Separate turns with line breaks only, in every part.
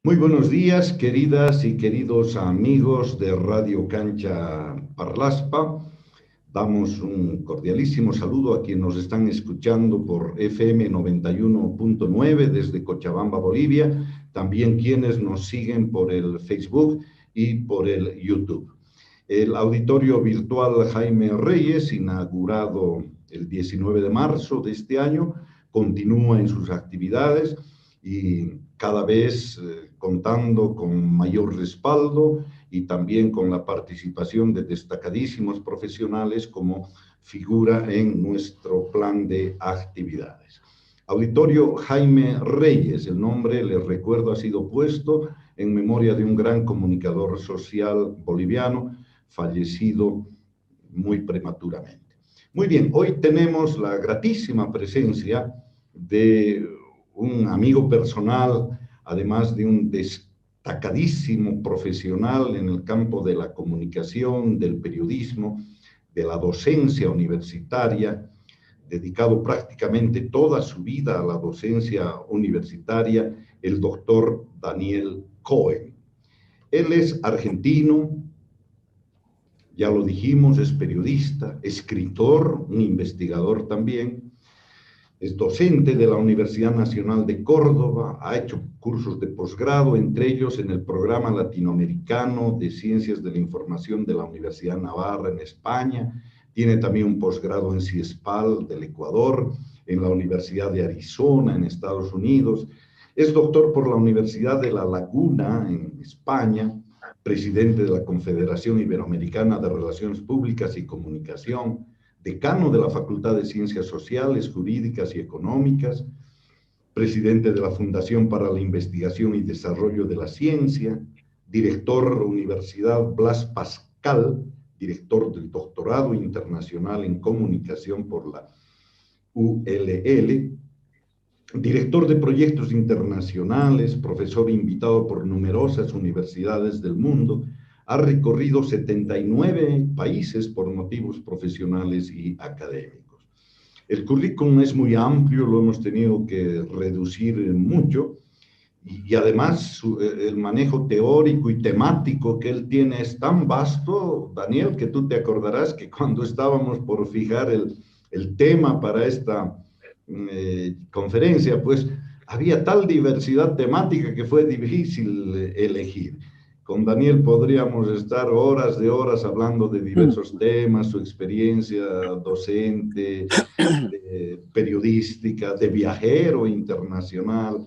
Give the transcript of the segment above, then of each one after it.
Muy buenos días, queridas y queridos amigos de Radio Cancha Parlaspa. Damos un cordialísimo saludo a quienes nos están escuchando por FM 91.9 desde Cochabamba, Bolivia, también quienes nos siguen por el Facebook y por el YouTube. El auditorio virtual Jaime Reyes, inaugurado el 19 de marzo de este año, continúa en sus actividades y cada vez contando con mayor respaldo y también con la participación de destacadísimos profesionales como figura en nuestro plan de actividades. Auditorio Jaime Reyes, el nombre, les recuerdo, ha sido puesto en memoria de un gran comunicador social boliviano, fallecido muy prematuramente. Muy bien, hoy tenemos la gratísima presencia de un amigo personal, además de un destacadísimo profesional en el campo de la comunicación, del periodismo, de la docencia universitaria, dedicado prácticamente toda su vida a la docencia universitaria, el doctor Daniel Cohen. Él es argentino, ya lo dijimos, es periodista, escritor, un investigador también, es docente de la Universidad Nacional de Córdoba, ha hecho cursos de posgrado, entre ellos en el Programa Latinoamericano de Ciencias de la Información de la Universidad Navarra en España, tiene también un posgrado en CIESPAL del Ecuador, en la Universidad de Arizona en Estados Unidos, es doctor por la Universidad de La Laguna en España, presidente de la Confederación Iberoamericana de Relaciones Públicas y Comunicación, decano de la Facultad de Ciencias Sociales, Jurídicas y Económicas, presidente de la Fundación para la Investigación y Desarrollo de la Ciencia, director Universidad Blas Pascal, director del Doctorado Internacional en Comunicación por la ULL, director de proyectos internacionales, profesor invitado por numerosas universidades del mundo, ha recorrido 79 países por motivos profesionales y académicos. El currículum es muy amplio, lo hemos tenido que reducir mucho, y además el manejo teórico y temático que él tiene es tan vasto, Daniel, que tú te acordarás que cuando estábamos por fijar el tema para esta conferencia, pues había tal diversidad temática que fue difícil elegir. Con Daniel podríamos estar horas de horas hablando de diversos temas, su experiencia docente, periodística, de viajero internacional.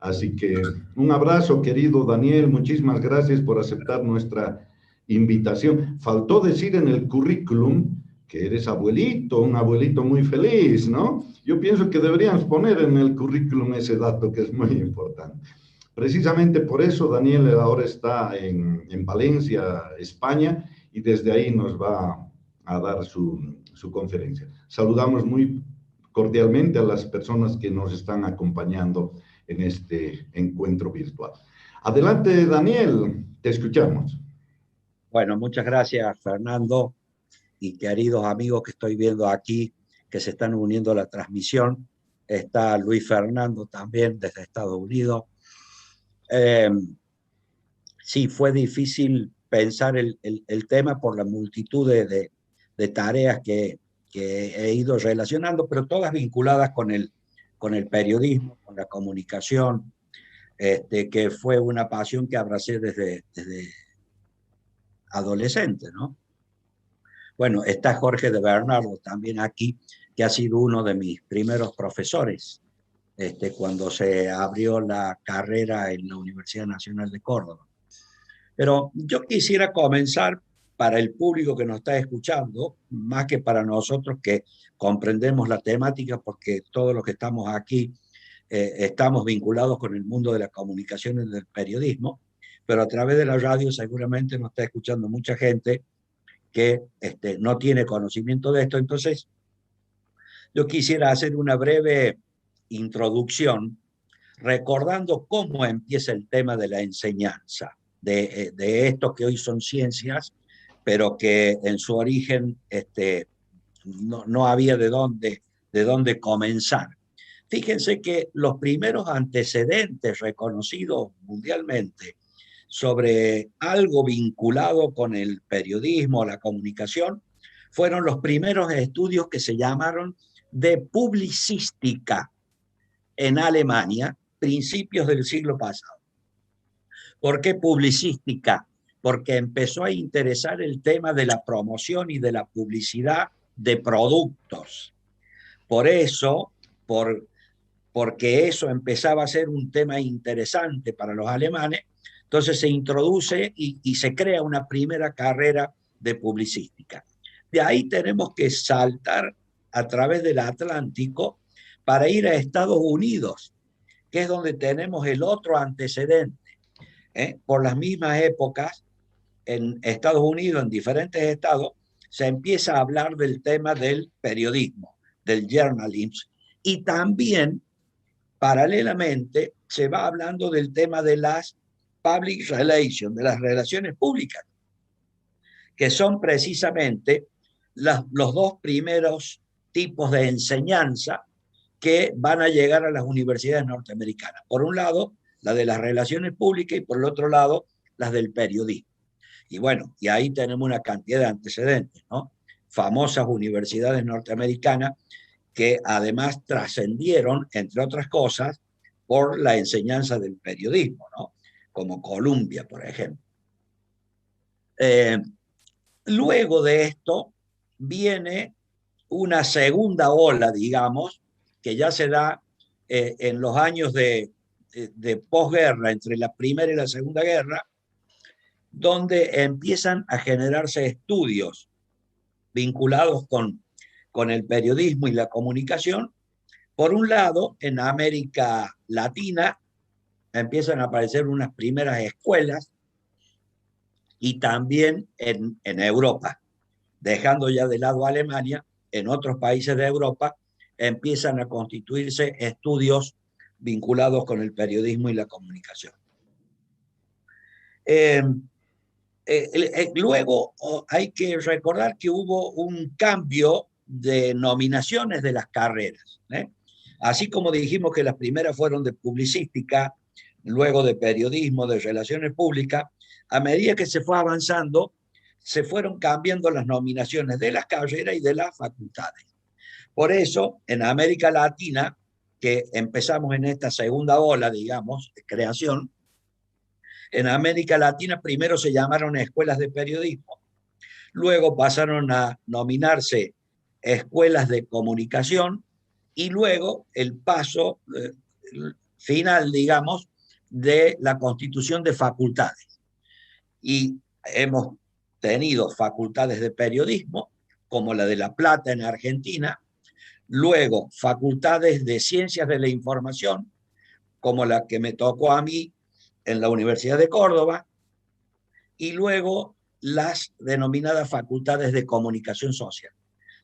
Así que un abrazo, querido Daniel, muchísimas gracias por aceptar nuestra invitación. Faltó decir en el currículum que eres abuelito, un abuelito muy feliz, ¿no? Yo pienso que deberíamos poner en el currículum ese dato que es muy importante. Precisamente por eso Daniel ahora está en Valencia, España, y desde ahí nos va a dar su conferencia. Saludamos muy cordialmente a las personas que nos están acompañando en este encuentro virtual. Adelante, Daniel, te escuchamos.
Bueno, muchas gracias, Fernando, y queridos amigos que estoy viendo aquí que se están uniendo a la transmisión. Está Luis Fernando también desde Estados Unidos. Sí, fue difícil pensar el tema por la multitud de tareas que he ido relacionando, pero todas vinculadas con el periodismo, con la comunicación, que fue una pasión que abracé desde adolescente, ¿no? Bueno, está Jorge de Bernardo también aquí, que ha sido uno de mis primeros profesores cuando se abrió la carrera en la Universidad Nacional de Córdoba. Pero yo quisiera comenzar para el público que nos está escuchando, más que para nosotros que comprendemos la temática, porque todos los que estamos aquí estamos vinculados con el mundo de la comunicación y del periodismo, pero a través de la radio seguramente nos está escuchando mucha gente que no tiene conocimiento de esto. Entonces, yo quisiera hacer una breve introducción recordando cómo empieza el tema de la enseñanza, de esto que hoy son ciencias, pero que en su origen no había de dónde comenzar. Fíjense que los primeros antecedentes reconocidos mundialmente sobre algo vinculado con el periodismo, la comunicación, fueron los primeros estudios que se llamaron de publicística en Alemania, principios del siglo pasado. ¿Por qué publicística? Porque empezó a interesar el tema de la promoción y de la publicidad de productos. Por eso, porque eso empezaba a ser un tema interesante para los alemanes, entonces se introduce y se crea una primera carrera de publicística. De ahí tenemos que saltar a través del Atlántico para ir a Estados Unidos, que es donde tenemos el otro antecedente. Por las mismas épocas, en Estados Unidos, en diferentes estados, se empieza a hablar del tema del periodismo, del journalism, y también, paralelamente, se va hablando del tema de las public relations, de las relaciones públicas, que son precisamente los dos primeros tipos de enseñanza que van a llegar a las universidades norteamericanas. Por un lado, la de las relaciones públicas y por el otro lado, las del periodismo. Y bueno, y ahí tenemos una cantidad de antecedentes, ¿no? Famosas universidades norteamericanas que además trascendieron, entre otras cosas, por la enseñanza del periodismo, ¿no? Como Columbia, por ejemplo. Luego de esto viene una segunda ola, digamos, que ya se da en los años de posguerra, entre la Primera y la Segunda Guerra, donde empiezan a generarse estudios vinculados con el periodismo y la comunicación. Por un lado, en América Latina empiezan a aparecer unas primeras escuelas y también en Europa, dejando ya de lado a Alemania, en otros países de Europa empiezan a constituirse estudios vinculados con el periodismo y la comunicación. Luego hay que recordar que hubo un cambio de nominaciones de las carreras. Así como dijimos que las primeras fueron de publicística, luego de periodismo, de relaciones públicas, a medida que se fue avanzando, se fueron cambiando las nominaciones de las carreras y de las facultades. Por eso, en América Latina, que empezamos en esta segunda ola, digamos, de creación, en América Latina primero se llamaron escuelas de periodismo, luego pasaron a nominarse escuelas de comunicación y luego el paso final, digamos, de la constitución de facultades. Y hemos tenido facultades de periodismo, como la de La Plata en Argentina, luego facultades de ciencias de la información, como la que me tocó a mí en la Universidad de Córdoba, y luego las denominadas facultades de comunicación social.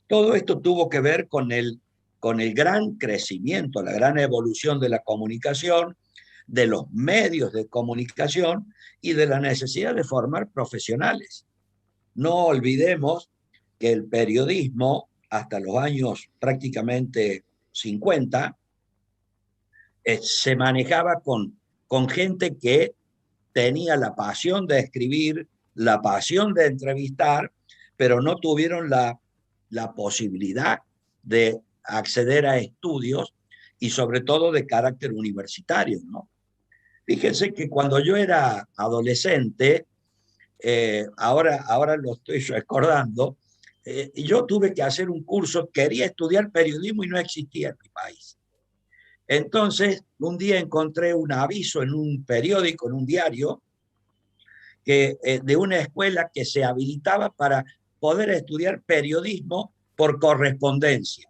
Todo esto tuvo que ver con el gran crecimiento, la gran evolución de la comunicación, de los medios de comunicación y de la necesidad de formar profesionales. No olvidemos que el periodismo, hasta los años prácticamente 50, se manejaba con gente que tenía la pasión de escribir, la pasión de entrevistar, pero no tuvieron la posibilidad de acceder a estudios y sobre todo de carácter universitario, ¿no? Fíjense que cuando yo era adolescente, ahora lo estoy recordando, yo tuve que hacer un curso, quería estudiar periodismo y no existía en mi país. Entonces, un día encontré un aviso en un periódico, en un diario, de una escuela que se habilitaba para poder estudiar periodismo por correspondencia.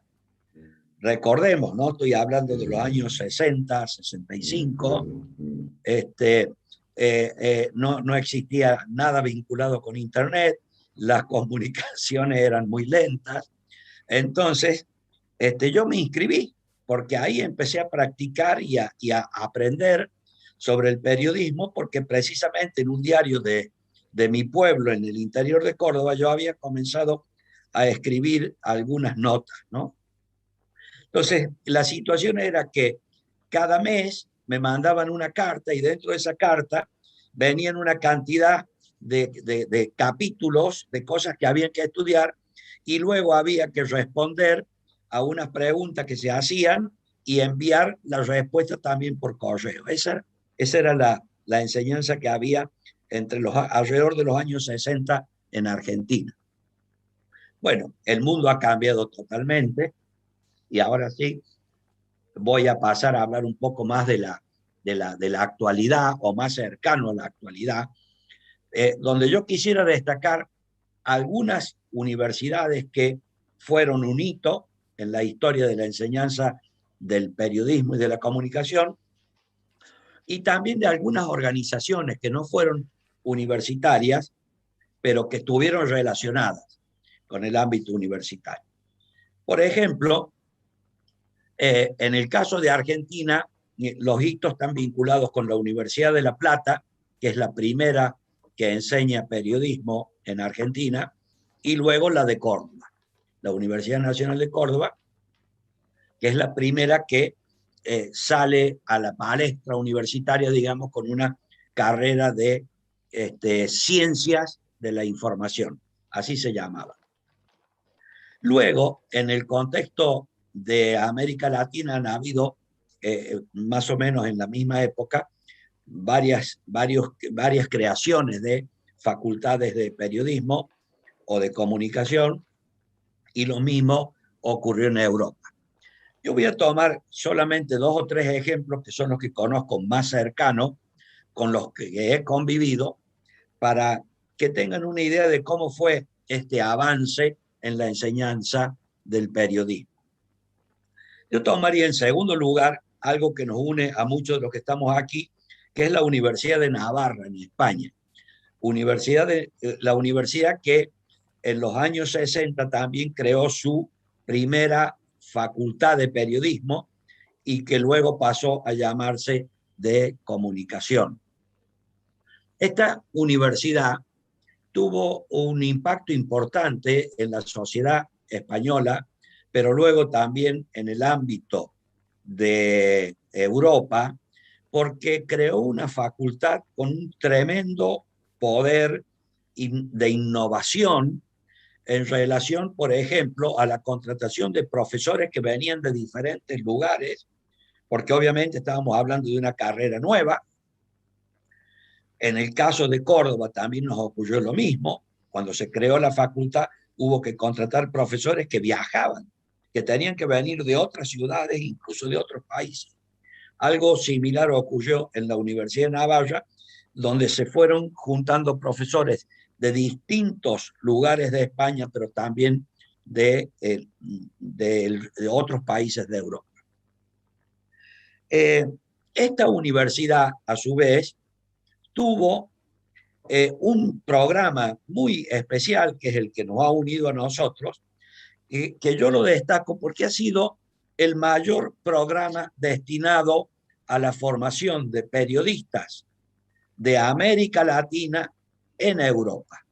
Recordemos, ¿no? Estoy hablando de los años 60, 65. No existía nada vinculado con Internet, las comunicaciones eran muy lentas. Entonces, yo me inscribí, porque ahí empecé a practicar y a aprender sobre el periodismo, porque precisamente en un diario de mi pueblo, en el interior de Córdoba, yo había comenzado a escribir algunas notas, ¿no? Entonces, la situación era que cada mes me mandaban una carta y dentro de esa carta venían una cantidad de capítulos, de cosas que había que estudiar, y luego había que responder a unas preguntas que se hacían y enviar la respuesta también por correo. Esa era la enseñanza que había alrededor de los años 60 en Argentina. Bueno, el mundo ha cambiado totalmente y ahora sí voy a pasar a hablar un poco más de la actualidad o más cercano a la actualidad, donde yo quisiera destacar algunas universidades que fueron un hito en la historia de la enseñanza del periodismo y de la comunicación, y también de algunas organizaciones que no fueron universitarias, pero que estuvieron relacionadas con el ámbito universitario. Por ejemplo, en el caso de Argentina, los hitos están vinculados con la Universidad de La Plata, que es la primera que enseña periodismo en Argentina, y luego la de Córdoba, la Universidad Nacional de Córdoba, que es la primera que sale a la palestra universitaria, digamos, con una carrera de ciencias de la información, así se llamaba. Luego, en el contexto de América Latina han habido, más o menos en la misma época, varias creaciones de facultades de periodismo o de comunicación, y lo mismo ocurrió en Europa. Yo voy a tomar solamente 2 o 3 ejemplos que son los que conozco más cercanos, con los que he convivido, para que tengan una idea de cómo fue este avance en la enseñanza del periodismo. Yo tomaría en segundo lugar algo que nos une a muchos de los que estamos aquí, que es la Universidad de Navarra, en España. La universidad que en los años 60 también creó su primera facultad de periodismo y que luego pasó a llamarse de comunicación. Esta universidad tuvo un impacto importante en la sociedad española, pero luego también en el ámbito de Europa, porque creó una facultad con un tremendo poder de innovación en relación, por ejemplo, a la contratación de profesores que venían de diferentes lugares, porque obviamente estábamos hablando de una carrera nueva. En el caso de Córdoba también nos ocurrió lo mismo. Cuando se creó la facultad hubo que contratar profesores que viajaban, que tenían que venir de otras ciudades, incluso de otros países. Algo similar ocurrió en la Universidad de Navarra, donde se fueron juntando profesores de distintos lugares de España, pero también de otros países de Europa. Esta universidad, a su vez, tuvo un programa muy especial, que es el que nos ha unido a nosotros, que yo lo destaco porque ha sido el mayor programa destinado a la formación de periodistas de América Latina en Europa,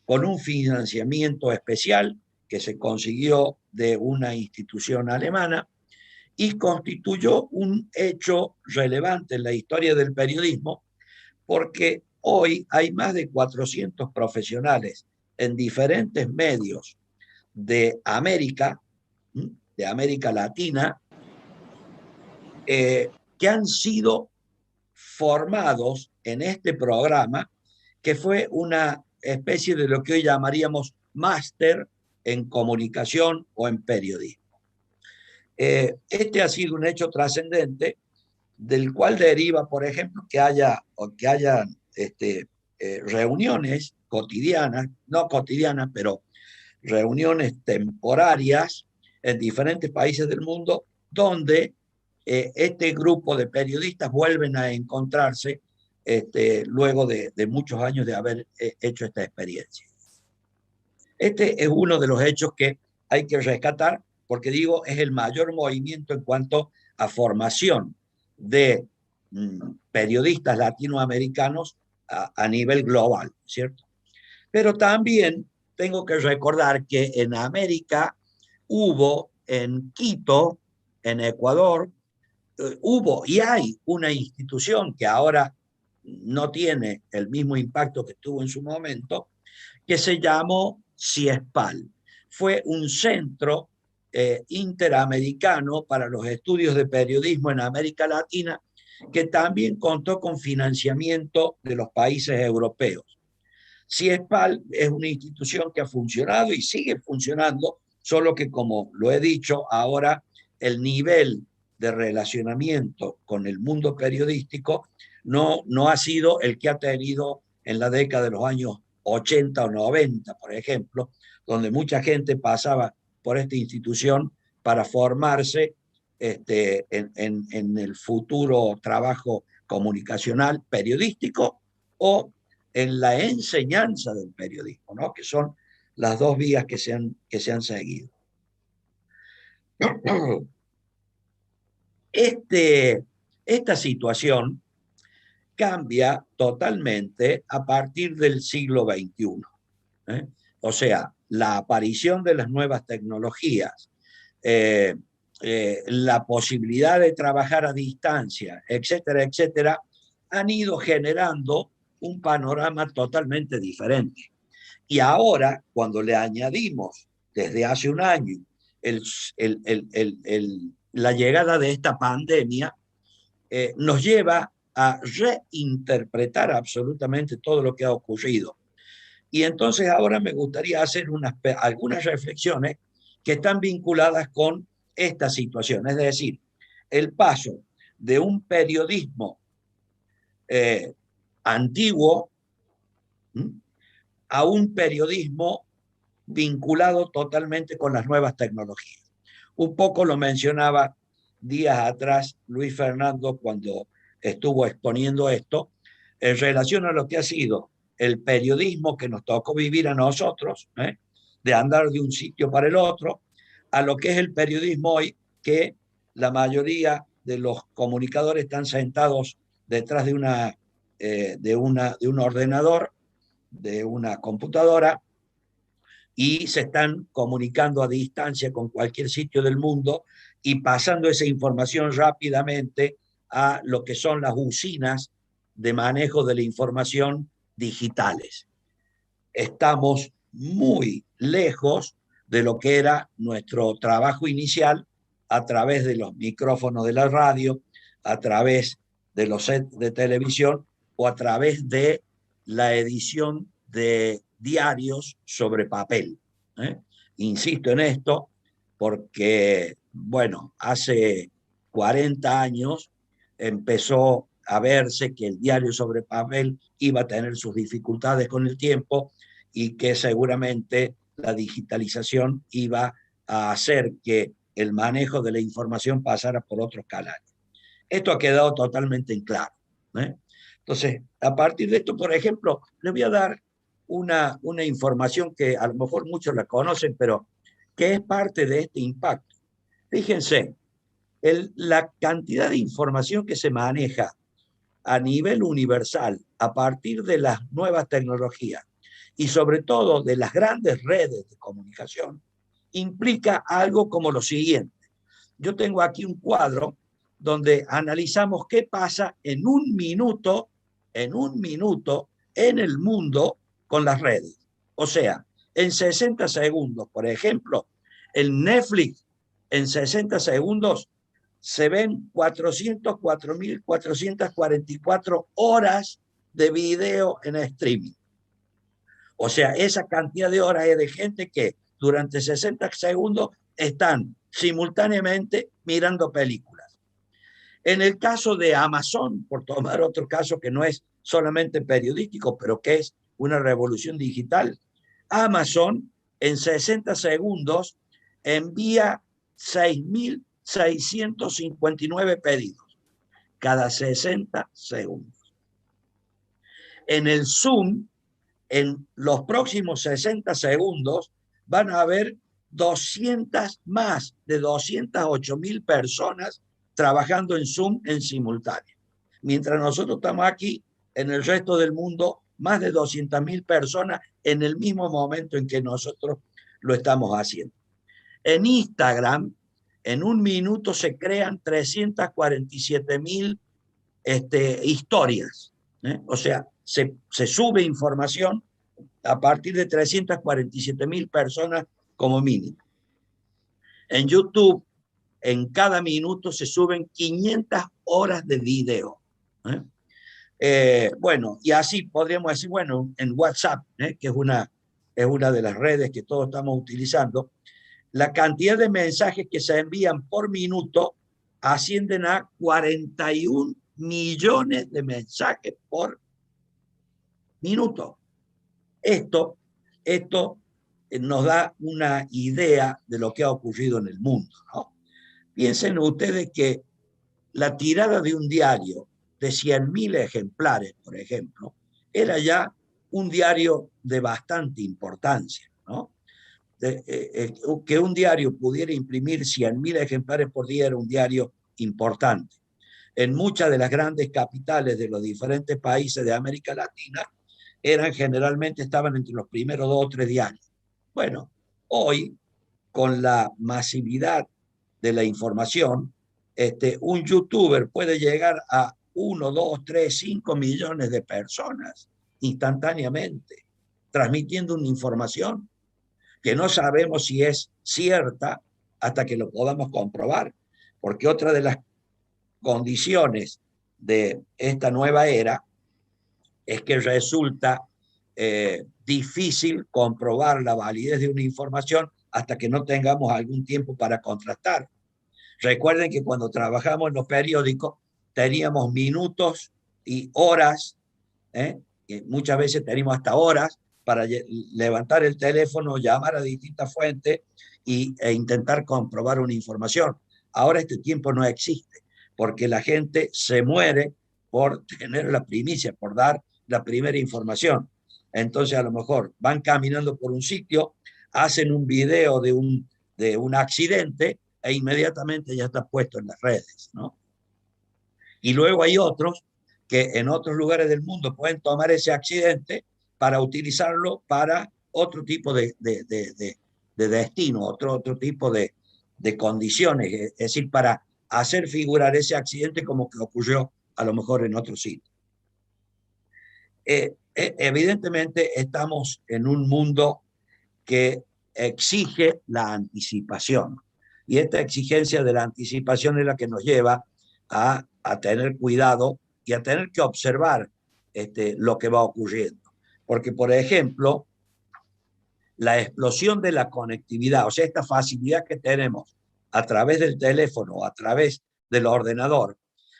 con un financiamiento especial que se consiguió de una institución alemana y constituyó un hecho relevante en la historia del periodismo, porque hoy hay más de 400 profesionales en diferentes medios de América Latina, que han sido formados en este programa, que fue una especie de lo que hoy llamaríamos máster en comunicación o en periodismo. Este ha sido un hecho trascendente, del cual deriva, por ejemplo, que haya reuniones cotidianas, no cotidianas, pero reuniones temporarias en diferentes países del mundo, donde este grupo de periodistas vuelven a encontrarse luego de muchos años de haber hecho esta experiencia. Este es uno de los hechos que hay que rescatar, porque digo, es el mayor movimiento en cuanto a formación de periodistas latinoamericanos a nivel global, ¿cierto? Pero también tengo que recordar que en América hubo en Quito en Ecuador hubo y hay una institución que ahora no tiene el mismo impacto que tuvo en su momento, que se llamó CIESPAL. Fue un centro interamericano para los estudios de periodismo en América Latina, que también contó con financiamiento de los países europeos. CIESPAL es una institución que ha funcionado y sigue funcionando, solo que, como lo he dicho, ahora el nivel de relacionamiento con el mundo periodístico no ha sido el que ha tenido en la década de los años 80 o 90, por ejemplo, donde mucha gente pasaba por esta institución para formarse en el futuro trabajo comunicacional periodístico o en la enseñanza del periodismo, ¿no? Que son las dos vías que se han seguido. Esta situación cambia totalmente a partir del siglo XXI. O sea, la aparición de las nuevas tecnologías, la posibilidad de trabajar a distancia, etcétera, etcétera, han ido generando un panorama totalmente diferente. Y ahora, cuando le añadimos desde hace un año la llegada de esta pandemia, nos lleva a reinterpretar absolutamente todo lo que ha ocurrido. Y entonces ahora me gustaría hacer algunas reflexiones que están vinculadas con esta situación. Es decir, el paso de un periodismo antiguo a un periodismo vinculado totalmente con las nuevas tecnologías. Un poco lo mencionaba días atrás Luis Fernando cuando estuvo exponiendo esto, en relación a lo que ha sido el periodismo que nos tocó vivir a nosotros, de andar de un sitio para el otro, a lo que es el periodismo hoy, que la mayoría de los comunicadores están sentados detrás de un ordenador, de una computadora, y se están comunicando a distancia con cualquier sitio del mundo y pasando esa información rápidamente a lo que son las usinas de manejo de la información digitales. Estamos muy lejos de lo que era nuestro trabajo inicial a través de los micrófonos de la radio, a través de los sets de televisión o a través de la edición de diarios sobre papel. Insisto en esto porque, bueno, hace 40 años empezó a verse que el diario sobre papel iba a tener sus dificultades con el tiempo y que seguramente la digitalización iba a hacer que el manejo de la información pasara por otros canales. Esto ha quedado totalmente en claro. Entonces, a partir de esto, por ejemplo, les voy a dar una información que a lo mejor muchos la conocen, pero que es parte de este impacto. Fíjense, la cantidad de información que se maneja a nivel universal a partir de las nuevas tecnologías y sobre todo de las grandes redes de comunicación, implica algo como lo siguiente. Yo tengo aquí un cuadro donde analizamos qué pasa en un minuto en el mundo con las redes. O sea, en 60 segundos, por ejemplo, en Netflix, en 60 segundos se ven 404.444 horas de video en streaming. O sea, esa cantidad de horas es de gente que durante 60 segundos están simultáneamente mirando películas. En el caso de Amazon, por tomar otro caso que no es solamente periodístico, pero que es una revolución digital, Amazon en 60 segundos envía 6.659 pedidos cada 60 segundos. En el Zoom, en los próximos 60 segundos, van a haber más de 208.000 personas trabajando en Zoom en simultáneo. Mientras nosotros estamos aquí, en el resto del mundo, más de 200.000 personas en el mismo momento en que nosotros lo estamos haciendo. En Instagram en un minuto se crean 347.000 historias. O sea, se sube información a partir de 347.000 personas como mínimo. En YouTube, en cada minuto se suben 500 horas de video. Bueno, y así podríamos decir, bueno, en WhatsApp, que es una de las redes que todos estamos utilizando, la cantidad de mensajes que se envían por minuto ascienden a 41 millones de mensajes por minuto. Esto nos da una idea de lo que ha ocurrido en el mundo, ¿no? Piensen ustedes que la tirada de un diario de 100.000 ejemplares, por ejemplo, era ya un diario de bastante importancia, ¿no? Que un diario pudiera imprimir 100.000 ejemplares por día era un diario importante. En muchas de las grandes capitales de los diferentes países de América Latina, estaban entre los primeros 2 o 3 diarios. Bueno, hoy, con la masividad de la información, un youtuber puede llegar a 1, 2, 3, 5 millones de personas instantáneamente, transmitiendo una información que no sabemos si es cierta hasta que lo podamos comprobar, porque otra de las condiciones de esta nueva era es que resulta difícil comprobar la validez de una información hasta que no tengamos algún tiempo para contrastar. Recuerden que cuando trabajamos en los periódicos teníamos minutos y horas, y muchas veces teníamos hasta horas para levantar el teléfono, llamar a distintas fuentes e intentar comprobar una información. Ahora este tiempo no existe, porque la gente se muere por tener la primicia, por dar la primera información. Entonces a lo mejor van caminando por un sitio, hacen un video de un accidente e inmediatamente ya está puesto en las redes, ¿no? Y luego hay otros que en otros lugares del mundo pueden tomar ese accidente para utilizarlo para otro tipo de destino, otro tipo de condiciones, es decir, para hacer figurar ese accidente como que ocurrió a lo mejor en otro sitio. Evidentemente estamos en un mundo que exige la anticipación. Y esta exigencia de la anticipación es la que nos lleva a tener cuidado y a tener que observar lo que va ocurriendo. Porque, por ejemplo, la explosión de la conectividad, o sea, esta facilidad que tenemos a través del teléfono o a través del ordenador,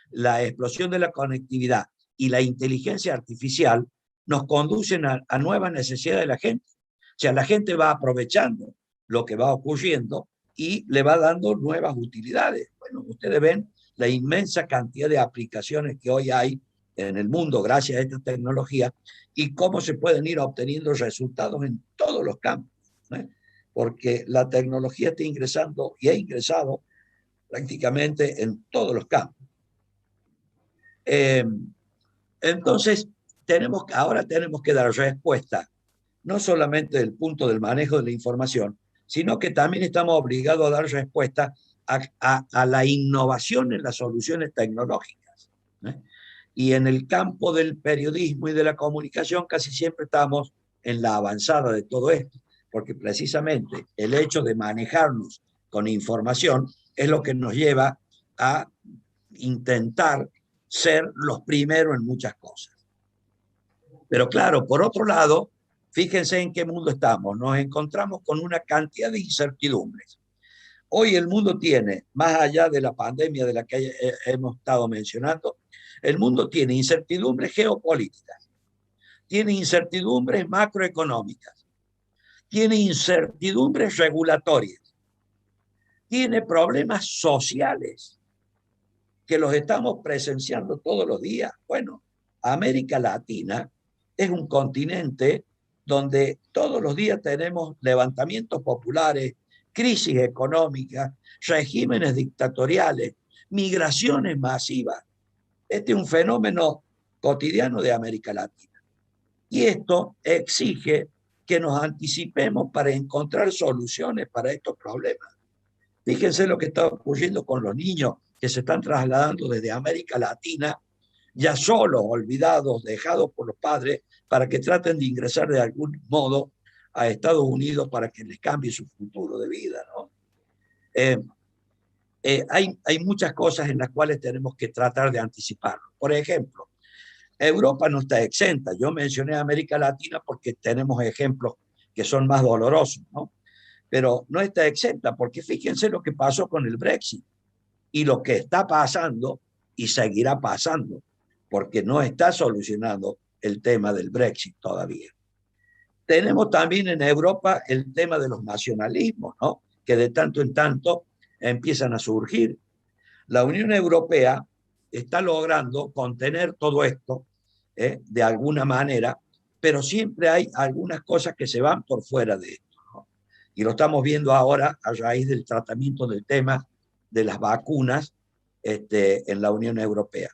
la explosión de la conectividad y la inteligencia artificial nos conducen a nuevas necesidades de la gente. O sea, la gente va aprovechando lo que va ocurriendo y le va dando nuevas utilidades. Bueno, ustedes ven la inmensa cantidad de aplicaciones que hoy hay en el mundo gracias a esta tecnología y cómo se pueden ir obteniendo resultados en todos los campos, ¿eh? Porque la tecnología está ingresando y ha ingresado prácticamente en todos los campos. Entonces, ahora tenemos que dar respuesta no solamente del punto del manejo de la información, sino que también estamos obligados a dar respuesta a la innovación en las soluciones tecnológicas, ¿eh? Y en el campo del periodismo y de la comunicación casi siempre estamos en la avanzada de todo esto, porque precisamente el hecho de manejarnos con información es lo que nos lleva a intentar ser los primeros en muchas cosas. Pero claro, por otro lado, fíjense en qué mundo estamos. Nos encontramos con una cantidad de incertidumbres. Hoy el mundo tiene, más allá de la pandemia de la que hemos estado mencionando, el mundo tiene incertidumbres geopolíticas, tiene incertidumbres macroeconómicas, tiene incertidumbres regulatorias, tiene problemas sociales que los estamos presenciando todos los días. Bueno, América Latina es un continente donde todos los días tenemos levantamientos populares, crisis económicas, regímenes dictatoriales, migraciones masivas. Este es un fenómeno cotidiano de América Latina. Y esto exige que nos anticipemos para encontrar soluciones para estos problemas. Fíjense lo que está ocurriendo con los niños que se están trasladando desde América Latina, ya solos, olvidados, dejados por los padres, para que traten de ingresar de algún modo a Estados Unidos para que les cambie su futuro de vida, ¿no? Hay muchas cosas en las cuales tenemos que tratar de anticiparlo. Por ejemplo, Europa no está exenta. Yo mencioné América Latina porque tenemos ejemplos que son más dolorosos, ¿no? Pero no está exenta porque fíjense lo que pasó con el Brexit y lo que está pasando y seguirá pasando, porque no está solucionando el tema del Brexit todavía. Tenemos también en Europa el tema de los nacionalismos, ¿no? Que de tanto en tanto empiezan a surgir. La Unión Europea está logrando contener todo esto de alguna manera, pero siempre hay algunas cosas que se van por fuera de esto, ¿no? Y lo estamos viendo ahora a raíz del tratamiento del tema de las vacunas en la Unión Europea.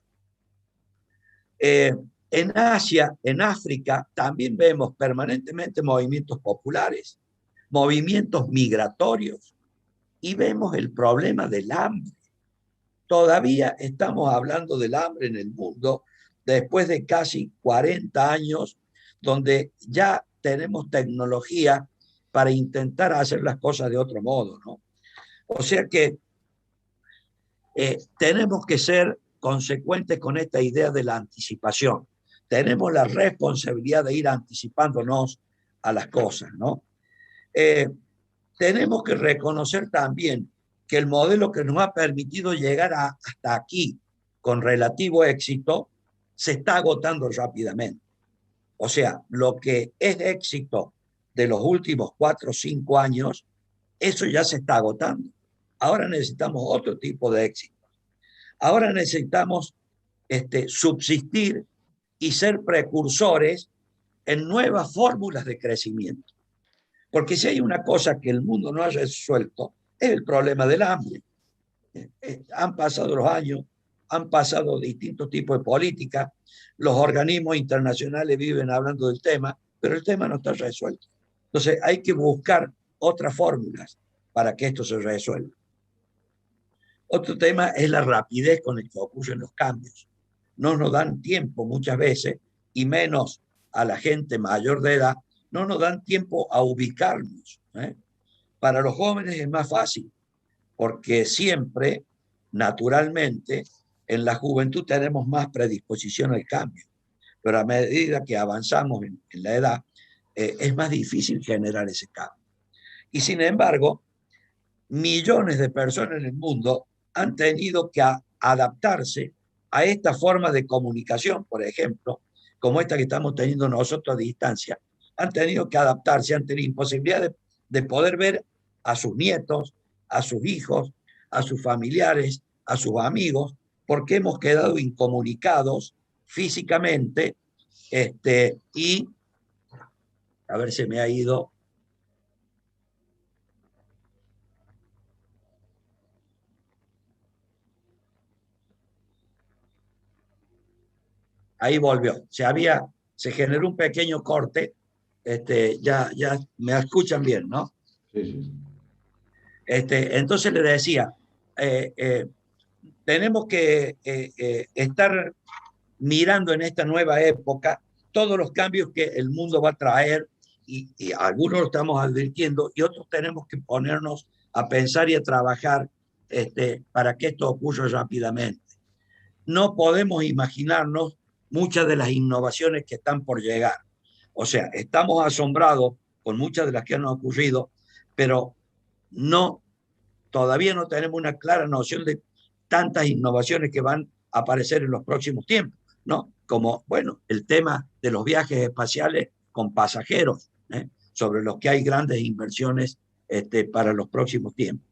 En Asia, en África, también vemos permanentemente movimientos populares, movimientos migratorios, y vemos el problema del hambre. Todavía estamos hablando del hambre en el mundo después de casi 40 años, donde ya tenemos tecnología para intentar hacer las cosas de otro modo, ¿no? O sea que tenemos que ser consecuentes con esta idea de la anticipación. Tenemos la responsabilidad de ir anticipándonos a las cosas, ¿no? Tenemos que reconocer también que el modelo que nos ha permitido llegar hasta aquí con relativo éxito se está agotando rápidamente. O sea, lo que es éxito de los últimos 4 o 5 años, eso ya se está agotando. Ahora necesitamos otro tipo de éxito. Ahora necesitamos subsistir y ser precursores en nuevas fórmulas de crecimiento. Porque si hay una cosa que el mundo no ha resuelto, es el problema del hambre. Han pasado los años, han pasado distintos tipos de políticas, los organismos internacionales viven hablando del tema, pero el tema no está resuelto. Entonces hay que buscar otras fórmulas para que esto se resuelva. Otro tema es la rapidez con la que ocurren los cambios. No nos dan tiempo muchas veces, y menos a la gente mayor de edad, no nos dan tiempo a ubicarnos. Para los jóvenes es más fácil, porque siempre, naturalmente, en la juventud tenemos más predisposición al cambio. Pero a medida que avanzamos en la edad, es más difícil generar ese cambio. Y sin embargo, millones de personas en el mundo han tenido que adaptarse a esta forma de comunicación, por ejemplo, como esta que estamos teniendo nosotros a distancia. Han tenido que adaptarse, han tenido imposibilidad de poder ver a sus nietos, a sus hijos, a sus familiares, a sus amigos, porque hemos quedado incomunicados físicamente, y a ver, se me ha ido. Ahí volvió. Se generó un pequeño corte. Ya me escuchan bien, ¿no?
Sí, sí.
Entonces le decía, tenemos que estar mirando en esta nueva época todos los cambios que el mundo va a traer, y algunos lo estamos advirtiendo y otros tenemos que ponernos a pensar y a trabajar para que esto ocurra rápidamente. No podemos imaginarnos muchas de las innovaciones que están por llegar. O sea, estamos asombrados con muchas de las que han ocurrido, pero todavía no tenemos una clara noción de tantas innovaciones que van a aparecer en los próximos tiempos, ¿no? Como, bueno, el tema de los viajes espaciales con pasajeros, sobre los que hay grandes inversiones para los próximos tiempos.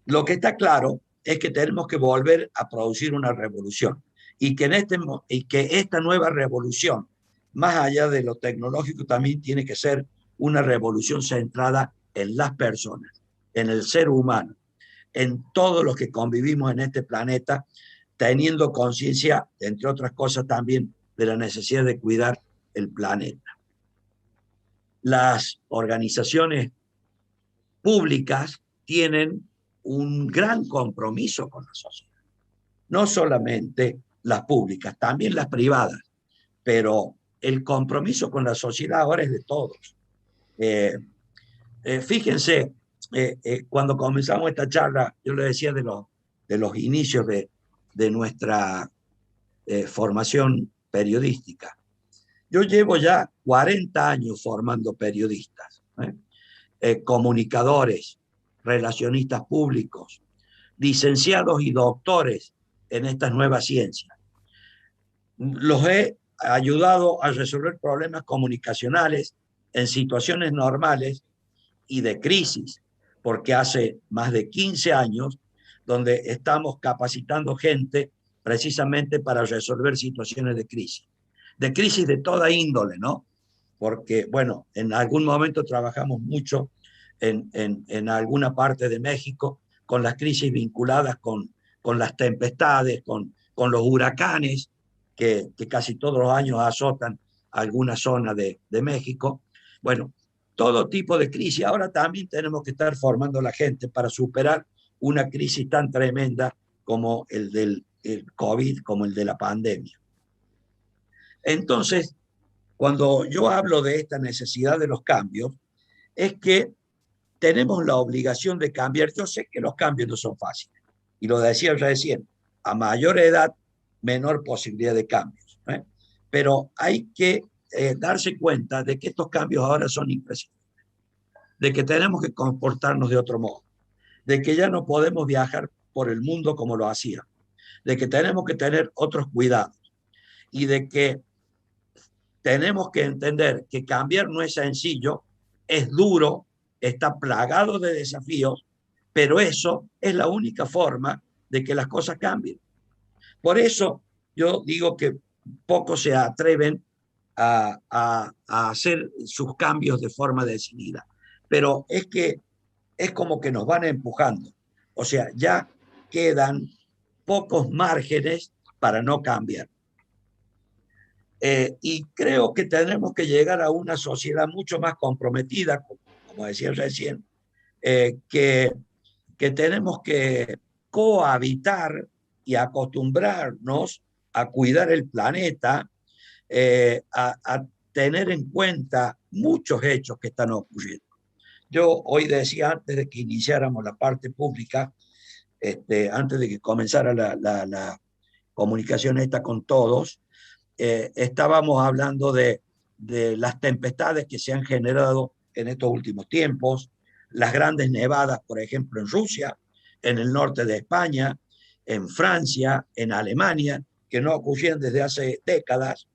Lo que está claro es que tenemos que volver a producir una revolución, y que esta nueva revolución, más allá de lo tecnológico, también tiene que ser una revolución centrada en las personas, en el ser humano, en todos los que convivimos en este planeta, teniendo conciencia, entre otras cosas, también de la necesidad de cuidar el planeta. Las organizaciones públicas tienen un gran compromiso con la sociedad. No solamente las públicas, también las privadas, pero el compromiso con la sociedad ahora es de todos. Fíjense, cuando comenzamos esta charla, yo le decía de los inicios de nuestra formación periodística. Yo llevo ya 40 años formando periodistas, comunicadores, relacionistas públicos, licenciados y doctores en estas nuevas ciencias. Los he ayudado a resolver problemas comunicacionales en situaciones normales y de crisis, porque hace más de 15 años donde estamos capacitando gente precisamente para resolver situaciones de crisis de toda índole, ¿no? Porque, bueno, en algún momento trabajamos mucho en alguna parte de México con las crisis vinculadas con las tempestades, con los huracanes, que casi todos los años azotan alguna zona de México. Bueno, todo tipo de crisis. Ahora también tenemos que estar formando a la gente para superar una crisis tan tremenda como el del COVID, como el de la pandemia. Entonces, cuando yo hablo de esta necesidad de los cambios, es que tenemos la obligación de cambiar. Yo sé que los cambios no son fáciles, y lo decía recién, a mayor edad, menor posibilidad de cambios, ¿eh? Pero hay que darse cuenta de que estos cambios ahora son imprescindibles, de que tenemos que comportarnos de otro modo, de que ya no podemos viajar por el mundo como lo hacíamos, de que tenemos que tener otros cuidados y de que tenemos que entender que cambiar no es sencillo, es duro, está plagado de desafíos, pero eso es la única forma de que las cosas cambien. Por eso yo digo que pocos se atreven a hacer sus cambios de forma decidida, pero es que es como que nos van empujando. O sea, ya quedan pocos márgenes para no cambiar. Y creo que tenemos que llegar a una sociedad mucho más comprometida, como decía recién, que tenemos que cohabitar y acostumbrarnos a cuidar el planeta, a tener en cuenta muchos hechos que están ocurriendo. Yo hoy decía, antes de que iniciáramos la parte pública, antes de que comenzara la comunicación esta con todos, estábamos hablando de las tempestades que se han generado en estos últimos tiempos, las grandes nevadas, por ejemplo, en Rusia, en el norte de España, en Francia, en Alemania, que no ocurrían desde hace décadas,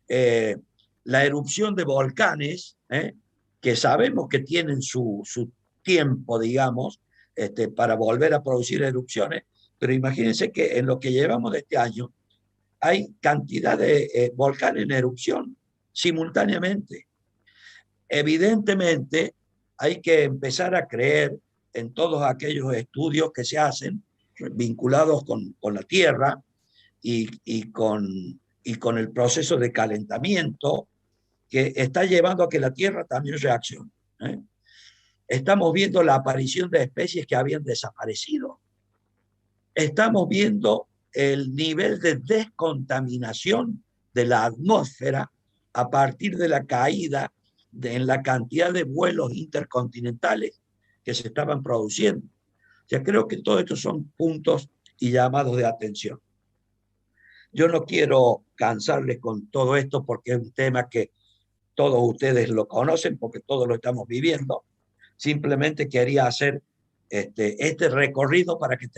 la erupción de volcanes, que sabemos que tienen su tiempo, digamos, para volver a producir erupciones, pero imagínense que en lo que llevamos de este año, hay cantidad de volcanes en erupción simultáneamente. Evidentemente, hay que empezar a creer en todos aquellos estudios que se hacen vinculados con la Tierra y con el proceso de calentamiento que está llevando a que la Tierra también reaccione. Estamos viendo la aparición de especies que habían desaparecido. Estamos viendo el nivel de descontaminación de la atmósfera a partir de la caída en la cantidad de vuelos intercontinentales que se estaban produciendo. O sea, creo que todos estos son puntos y llamados de atención. Yo no quiero cansarles con todo esto porque es un tema que todos ustedes lo conocen porque todos lo estamos viviendo. Simplemente quería hacer este recorrido para que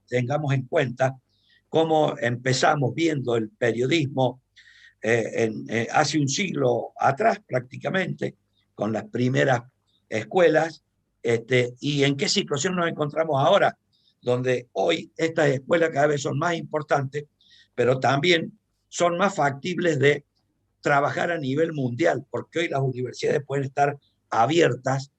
tengamos en cuenta cómo empezamos viendo el periodismo hace un siglo atrás prácticamente, con las primeras escuelas, y en qué situación nos encontramos ahora, donde hoy estas escuelas cada vez son más importantes, pero también son más factibles de trabajar a nivel mundial, porque hoy las universidades pueden estar abiertas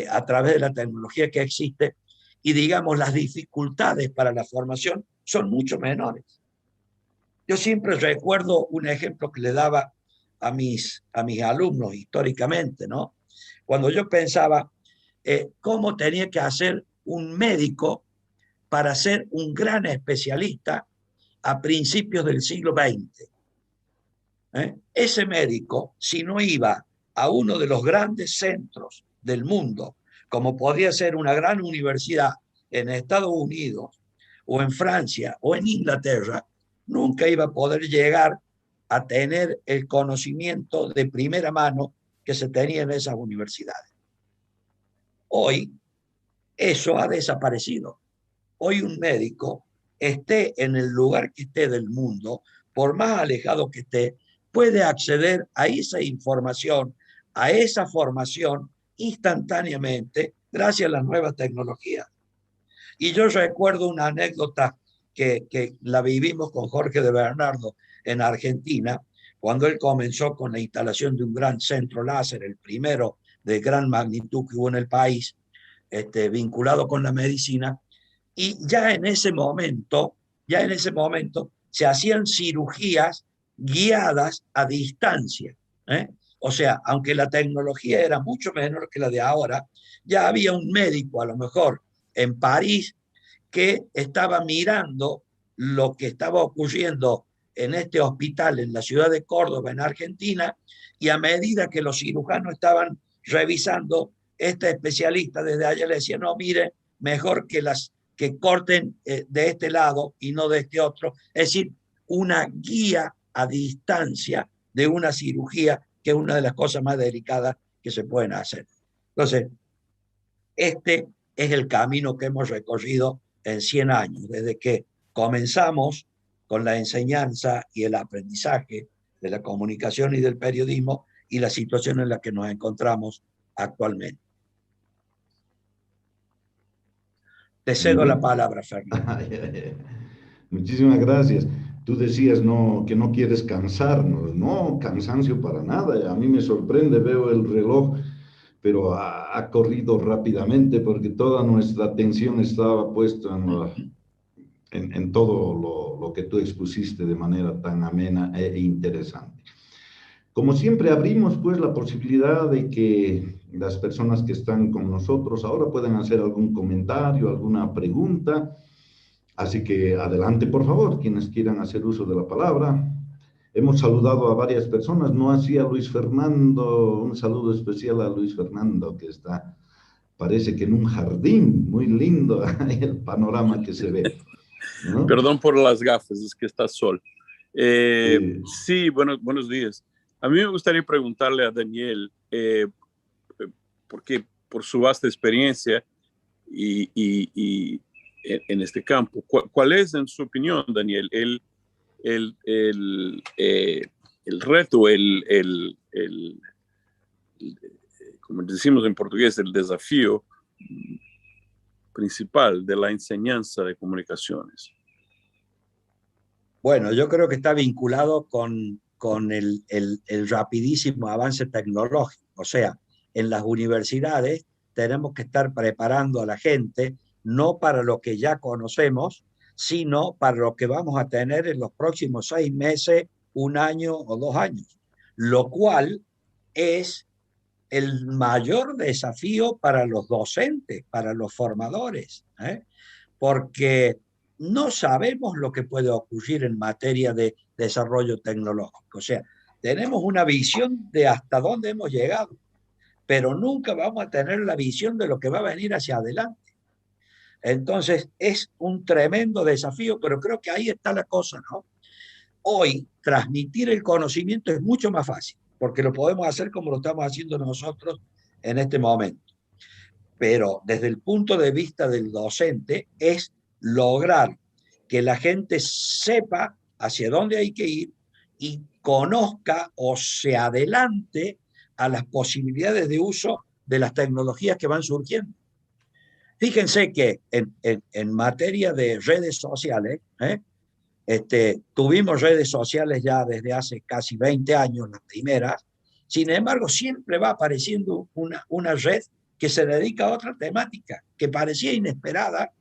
a través de la tecnología que existe, y digamos las dificultades para la formación son mucho menores. Yo siempre recuerdo un ejemplo que le daba a mis alumnos históricamente, ¿no? Cuando yo pensaba cómo tenía que hacer un médico para ser un gran especialista a principios del siglo XX. Ese médico, si no iba a uno de los grandes centros del mundo, como podría ser una gran universidad en Estados Unidos, o en Francia, o en Inglaterra, nunca iba a poder llegar a tener el conocimiento de primera mano que se tenía en esas universidades. Hoy, eso ha desaparecido. Hoy un médico, esté en el lugar que esté del mundo, por más alejado que esté, puede acceder a esa información, a esa formación instantáneamente gracias a las nuevas tecnologías. Y yo recuerdo una anécdota que la vivimos con Jorge de Bernardo en Argentina, cuando él comenzó con la instalación de un gran centro láser, el primero de gran magnitud que hubo en el país, vinculado con la medicina, y ya en ese momento se hacían cirugías guiadas a distancia. O sea, aunque la tecnología era mucho menor que la de ahora, ya había un médico a lo mejor en París que estaba mirando lo que estaba ocurriendo en este hospital en la ciudad de Córdoba, en Argentina, y a medida que los cirujanos estaban revisando, este especialista desde allá le decía, no, mire, mejor que corten de este lado y no de este otro. Es decir, una guía a distancia de una cirugía, que es una de las cosas más delicadas que se pueden hacer. Entonces, este es el camino que hemos recorrido en 100 años, desde que comenzamos con la enseñanza y el aprendizaje de la comunicación y del periodismo y la situación en la que nos encontramos actualmente. Te cedo la palabra, Fernando.
Muchísimas gracias. Tú decías que no quieres cansarnos. No, cansancio para nada. A mí me sorprende, veo el reloj, pero ha corrido rápidamente porque toda nuestra atención estaba puesta en todo lo que tú expusiste de manera tan amena e interesante. Como siempre, abrimos pues la posibilidad de que las personas que están con nosotros ahora puedan hacer algún comentario, alguna pregunta. Así que adelante, por favor, quienes quieran hacer uso de la palabra. Hemos saludado a varias personas, no así a Luis Fernando, un saludo especial a Luis Fernando, que está, parece que en un jardín, muy lindo el panorama que se ve, ¿no?
Perdón por las gafas, es que está sol. Sí, buenos días. A mí me gustaría preguntarle a Daniel, porque por su vasta experiencia y en este campo, ¿cuál es, en su opinión, Daniel, el reto, como decimos en portugués, el desafío principal de la enseñanza de comunicaciones?
Bueno, yo creo que está vinculado con el rapidísimo avance tecnológico. O sea, en las universidades tenemos que estar preparando a la gente no para lo que ya conocemos, sino para lo que vamos a tener en los próximos 6 meses, 1 año o 2 años, lo cual es el mayor desafío para los docentes, para los formadores, porque no sabemos lo que puede ocurrir en materia de desarrollo tecnológico. O sea, tenemos una visión de hasta dónde hemos llegado, pero nunca vamos a tener la visión de lo que va a venir hacia adelante. Entonces, es un tremendo desafío, pero creo que ahí está la cosa, ¿no? Hoy, transmitir el conocimiento es mucho más fácil, porque lo podemos hacer como lo estamos haciendo nosotros en este momento. Pero desde el punto de vista del docente, es lograr que la gente sepa hacia dónde hay que ir y conozca o se adelante a las posibilidades de uso de las tecnologías que van surgiendo. Fíjense que en materia de redes sociales, tuvimos redes sociales ya desde hace casi 20 años, las primeras. Sin embargo, siempre va apareciendo una red que se dedica a otra temática, que parecía inesperada,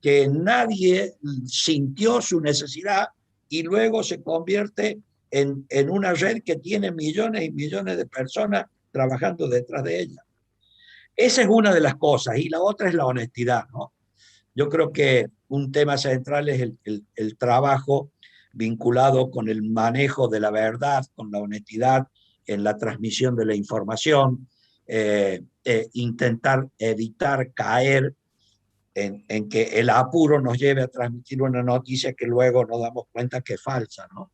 que nadie sintió su necesidad y luego se convierte en una red que tiene millones y millones de personas trabajando detrás de ella. Esa es una de las cosas, y la otra es la honestidad, ¿no? Yo creo que un tema central es el trabajo vinculado con el manejo de la verdad, con la honestidad en la transmisión de la información, intentar evitar caer en que el apuro nos lleve a transmitir una noticia que luego nos damos cuenta que es falsa, ¿no?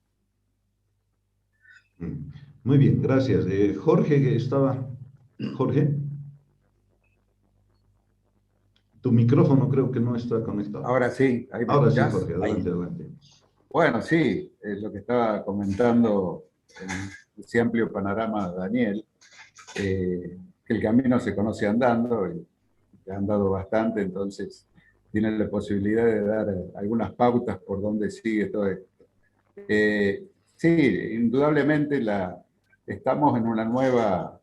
Muy bien, gracias. Jorge, que estaba... Jorge, tu micrófono creo que no está conectado.
Ahora sí, ahí me
Ahora sí,
escuchás.
Jorge, adelante,
Ahí.
adelante.
Bueno, sí, lo que estaba comentando en ese amplio panorama Daniel, que el camino se conoce andando, y ha andado bastante, entonces tiene la posibilidad de dar algunas pautas por donde sigue todo esto. Sí, indudablemente estamos en una nueva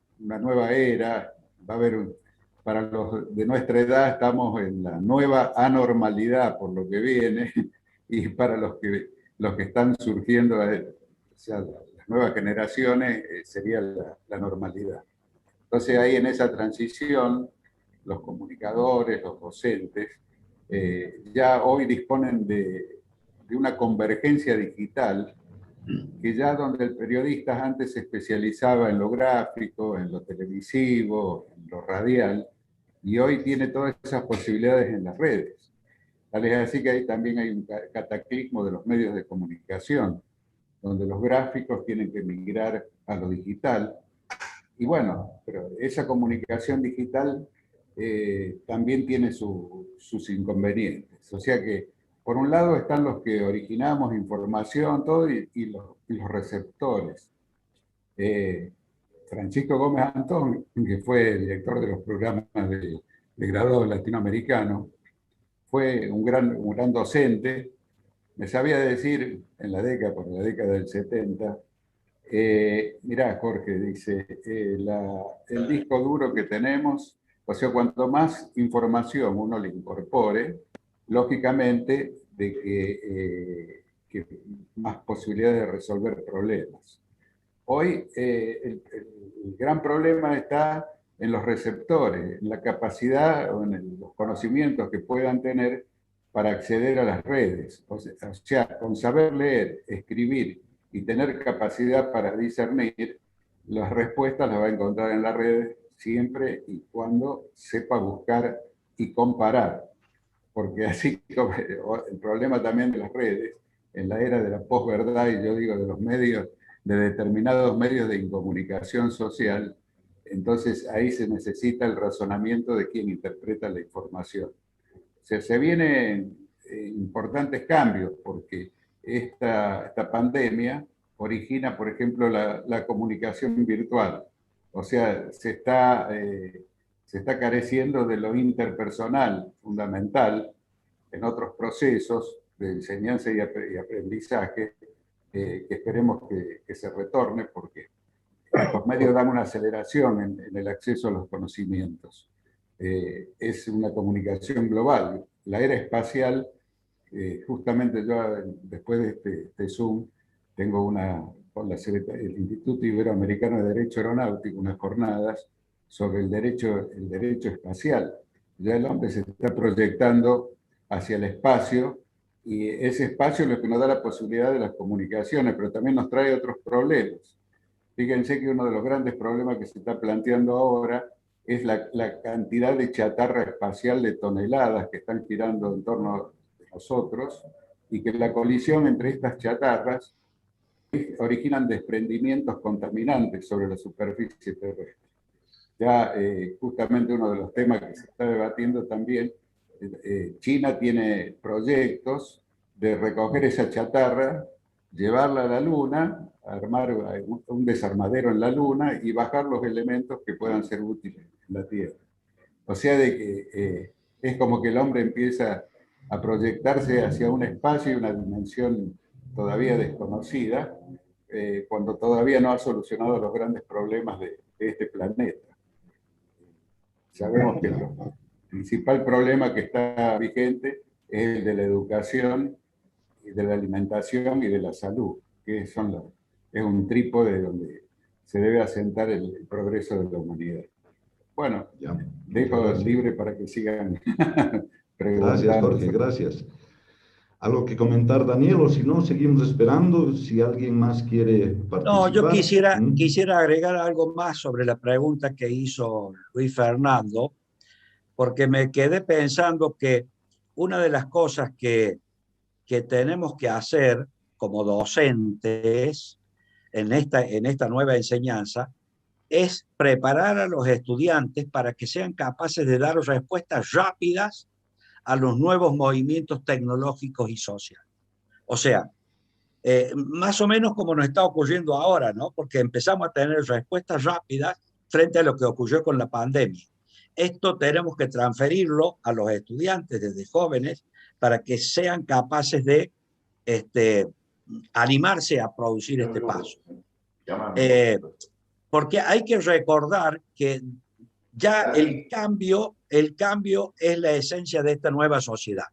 era, va a haber, para los de nuestra edad estamos en la nueva anormalidad por lo que viene, y para los que están surgiendo, o sea, las nuevas generaciones, sería la normalidad. Entonces ahí en esa transición, los comunicadores, los docentes, ya hoy disponen de una convergencia digital, que ya donde el periodista antes se especializaba en lo gráfico, en lo televisivo, en lo radial, y hoy tiene todas esas posibilidades en las redes. Tal es así que ahí también hay un cataclismo de los medios de comunicación, donde los gráficos tienen que migrar a lo digital. Y bueno, pero esa comunicación digital también tiene sus inconvenientes. O sea que, por un lado, están los que originamos información, todo, y los receptores. Francisco Gómez Antón, que fue director de los programas de graduados latinoamericanos, fue un gran docente. Me sabía decir por la década del 70, mirá, Jorge, dice, el disco duro que tenemos, o sea, cuanto más información uno le incorpore, lógicamente que más posibilidades de resolver problemas. Hoy el gran problema está en los receptores, en la capacidad o en los conocimientos que puedan tener para acceder a las redes. O sea, con saber leer, escribir y tener capacidad para discernir, las respuestas las va a encontrar en las redes siempre y cuando sepa buscar y comparar. Porque así como el problema también de las redes, en la era de la posverdad, y yo digo de los medios, de determinados medios de incomunicación social, entonces ahí se necesita el razonamiento de quien interpreta la información. Se vienen importantes cambios, porque esta pandemia origina, por ejemplo, la comunicación virtual. O sea, se está careciendo de lo interpersonal fundamental en otros procesos de enseñanza y aprendizaje, que esperemos que se retorne, porque los medios dan una aceleración en el acceso a los conocimientos. Es una comunicación global. La era espacial, justamente yo después de este Zoom tengo con el Instituto Iberoamericano de Derecho Aeronáutico unas jornadas sobre el derecho espacial. Ya el hombre se está proyectando hacia el espacio, y ese espacio es lo que nos da la posibilidad de las comunicaciones, pero también nos trae otros problemas. Fíjense que uno de los grandes problemas que se está planteando ahora es la cantidad de chatarra espacial de toneladas que están girando en torno de nosotros, y que la colisión entre estas chatarras originan desprendimientos contaminantes sobre la superficie terrestre. Ya justamente uno de los temas que se está debatiendo también, China tiene proyectos de recoger esa chatarra, llevarla a la Luna, armar un desarmadero en la Luna y bajar los elementos que puedan ser útiles en la Tierra. O sea, de que es como que el hombre empieza a proyectarse hacia un espacio y una dimensión todavía desconocida, cuando todavía no ha solucionado los grandes problemas de este planeta. Sabemos que el principal problema que está vigente es el de la educación, y de la alimentación y de la salud, que es un trípode donde se debe asentar el progreso de la humanidad. Bueno,
Ya.
dejo libre para que sigan
Gracias,
preguntando.
Jorge, gracias. ¿Algo que comentar, Daniel? O si no, seguimos esperando si alguien más quiere
No, yo
participar.
quisiera agregar algo más sobre la pregunta que hizo Luis Fernando, porque me quedé pensando que una de las cosas que tenemos que hacer como docentes en esta nueva enseñanza es preparar a los estudiantes para que sean capaces de dar respuestas rápidas a los nuevos movimientos tecnológicos y sociales. O sea, más o menos como nos está ocurriendo ahora, ¿no? Porque empezamos a tener respuestas rápidas frente a lo que ocurrió con la pandemia. Esto tenemos que transferirlo a los estudiantes desde jóvenes para que sean capaces de animarse a producir este paso. Porque hay que recordar que ya el cambio es la esencia de esta nueva sociedad.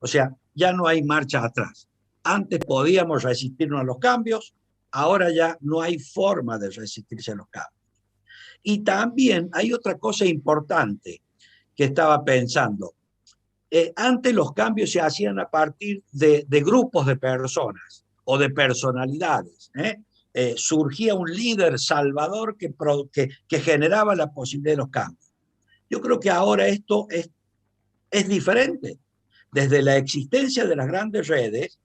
O sea, ya no hay marcha atrás. Antes podíamos resistirnos a los cambios, ahora ya no hay forma de resistirse a los cambios. Y también hay otra cosa importante que estaba pensando. Antes los cambios se hacían a partir de grupos de personas o de personalidades. Surgía un líder salvador que generaba la posibilidad de los cambios. Yo creo que ahora esto es diferente. Desde la existencia de las grandes redes,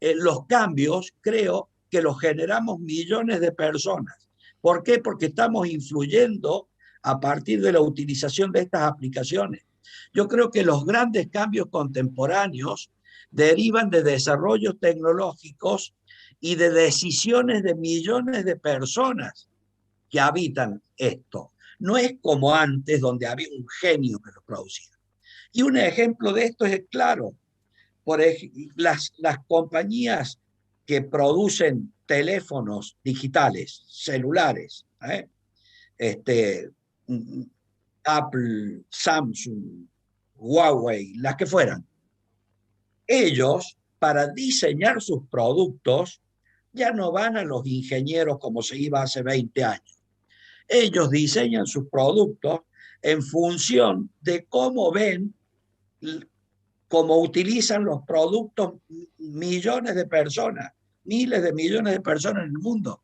los cambios creo que los generamos millones de personas. ¿Por qué? Porque estamos influyendo a partir de la utilización de estas aplicaciones. Yo creo que los grandes cambios contemporáneos derivan de desarrollos tecnológicos y de decisiones de millones de personas que habitan esto. No es como antes, donde había un genio que lo producía. Y un ejemplo de esto es claro. Por ejemplo, las compañías que producen teléfonos digitales, celulares, Apple, Samsung, Huawei, las que fueran, ellos, para diseñar sus productos, ya no van a los ingenieros como se iba hace 20 años. Ellos diseñan sus productos en función de cómo ven, cómo utilizan los productos millones de personas, miles de millones de personas en el mundo.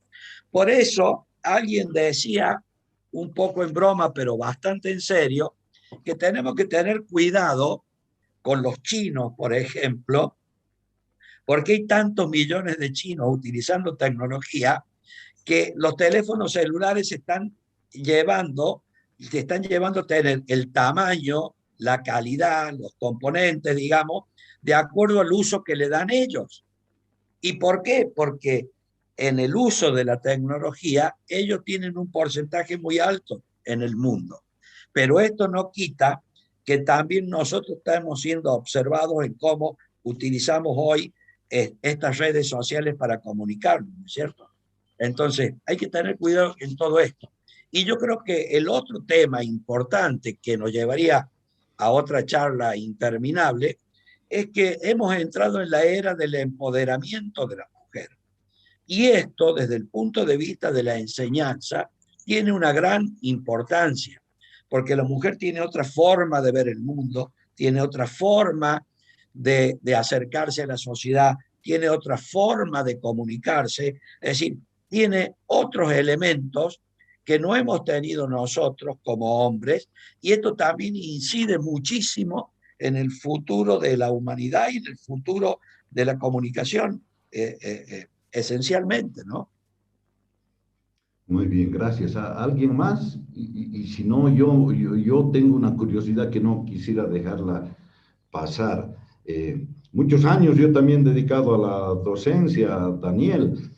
Por eso alguien decía, un poco en broma, pero bastante en serio, que tenemos que tener cuidado con los chinos, por ejemplo, porque hay tantos millones de chinos utilizando tecnología que los teléfonos celulares se están llevando a tener el tamaño, la calidad, los componentes, digamos, de acuerdo al uso que le dan ellos. ¿Y por qué? Porque en el uso de la tecnología, ellos tienen un porcentaje muy alto en el mundo. Pero esto no quita que también nosotros estamos siendo observados en cómo utilizamos hoy estas redes sociales para comunicarnos, ¿no es cierto? Entonces, hay que tener cuidado en todo esto. Y yo creo que el otro tema importante que nos llevaría a otra charla interminable es que hemos entrado en la era del empoderamiento de la mujer. Y esto, desde el punto de vista de la enseñanza, tiene una gran importancia, porque la mujer tiene otra forma de ver el mundo, tiene otra forma de acercarse a la sociedad, tiene otra forma de comunicarse, es decir, tiene otros elementos que no hemos tenido nosotros como hombres, y esto también incide muchísimo en el futuro de la humanidad y en el futuro de la comunicación, esencialmente, ¿no?
Muy bien, gracias. ¿Alguien más? Y si no, yo tengo una curiosidad que no quisiera dejarla pasar. Muchos años yo también dedicado a la docencia, Daniel,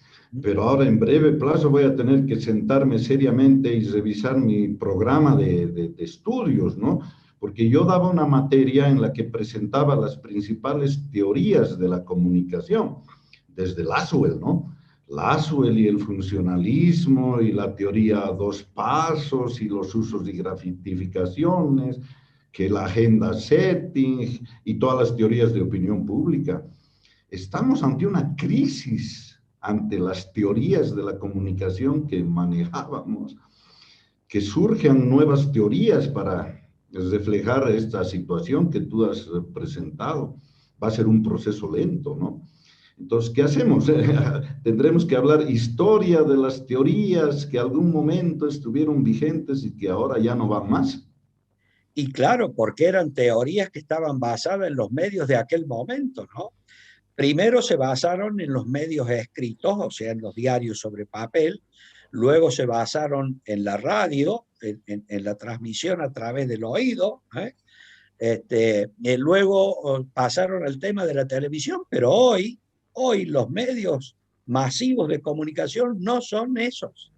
pero ahora en breve plazo voy a tener que sentarme seriamente y revisar mi programa de estudios, ¿no? Porque yo daba una materia en la que presentaba las principales teorías de la comunicación, desde Laswell, ¿no? Laswell y el funcionalismo y la teoría a dos pasos y los usos y gratificaciones, que la agenda setting y todas las teorías de opinión pública. Estamos ante una crisis ante las teorías de la comunicación que manejábamos, que surjan nuevas teorías para reflejar esta situación que tú has presentado. Va a ser un proceso lento, ¿no? Entonces, ¿qué hacemos? Tendremos que hablar historia de las teorías que algún momento estuvieron vigentes y que ahora ya no van más.
Y claro, porque eran teorías que estaban basadas en los medios de aquel momento, ¿no? Primero se basaron en los medios escritos, o sea, en los diarios sobre papel, luego se basaron en la radio, en la transmisión a través del oído, luego pasaron al tema de la televisión, pero hoy los medios masivos de comunicación no son esos,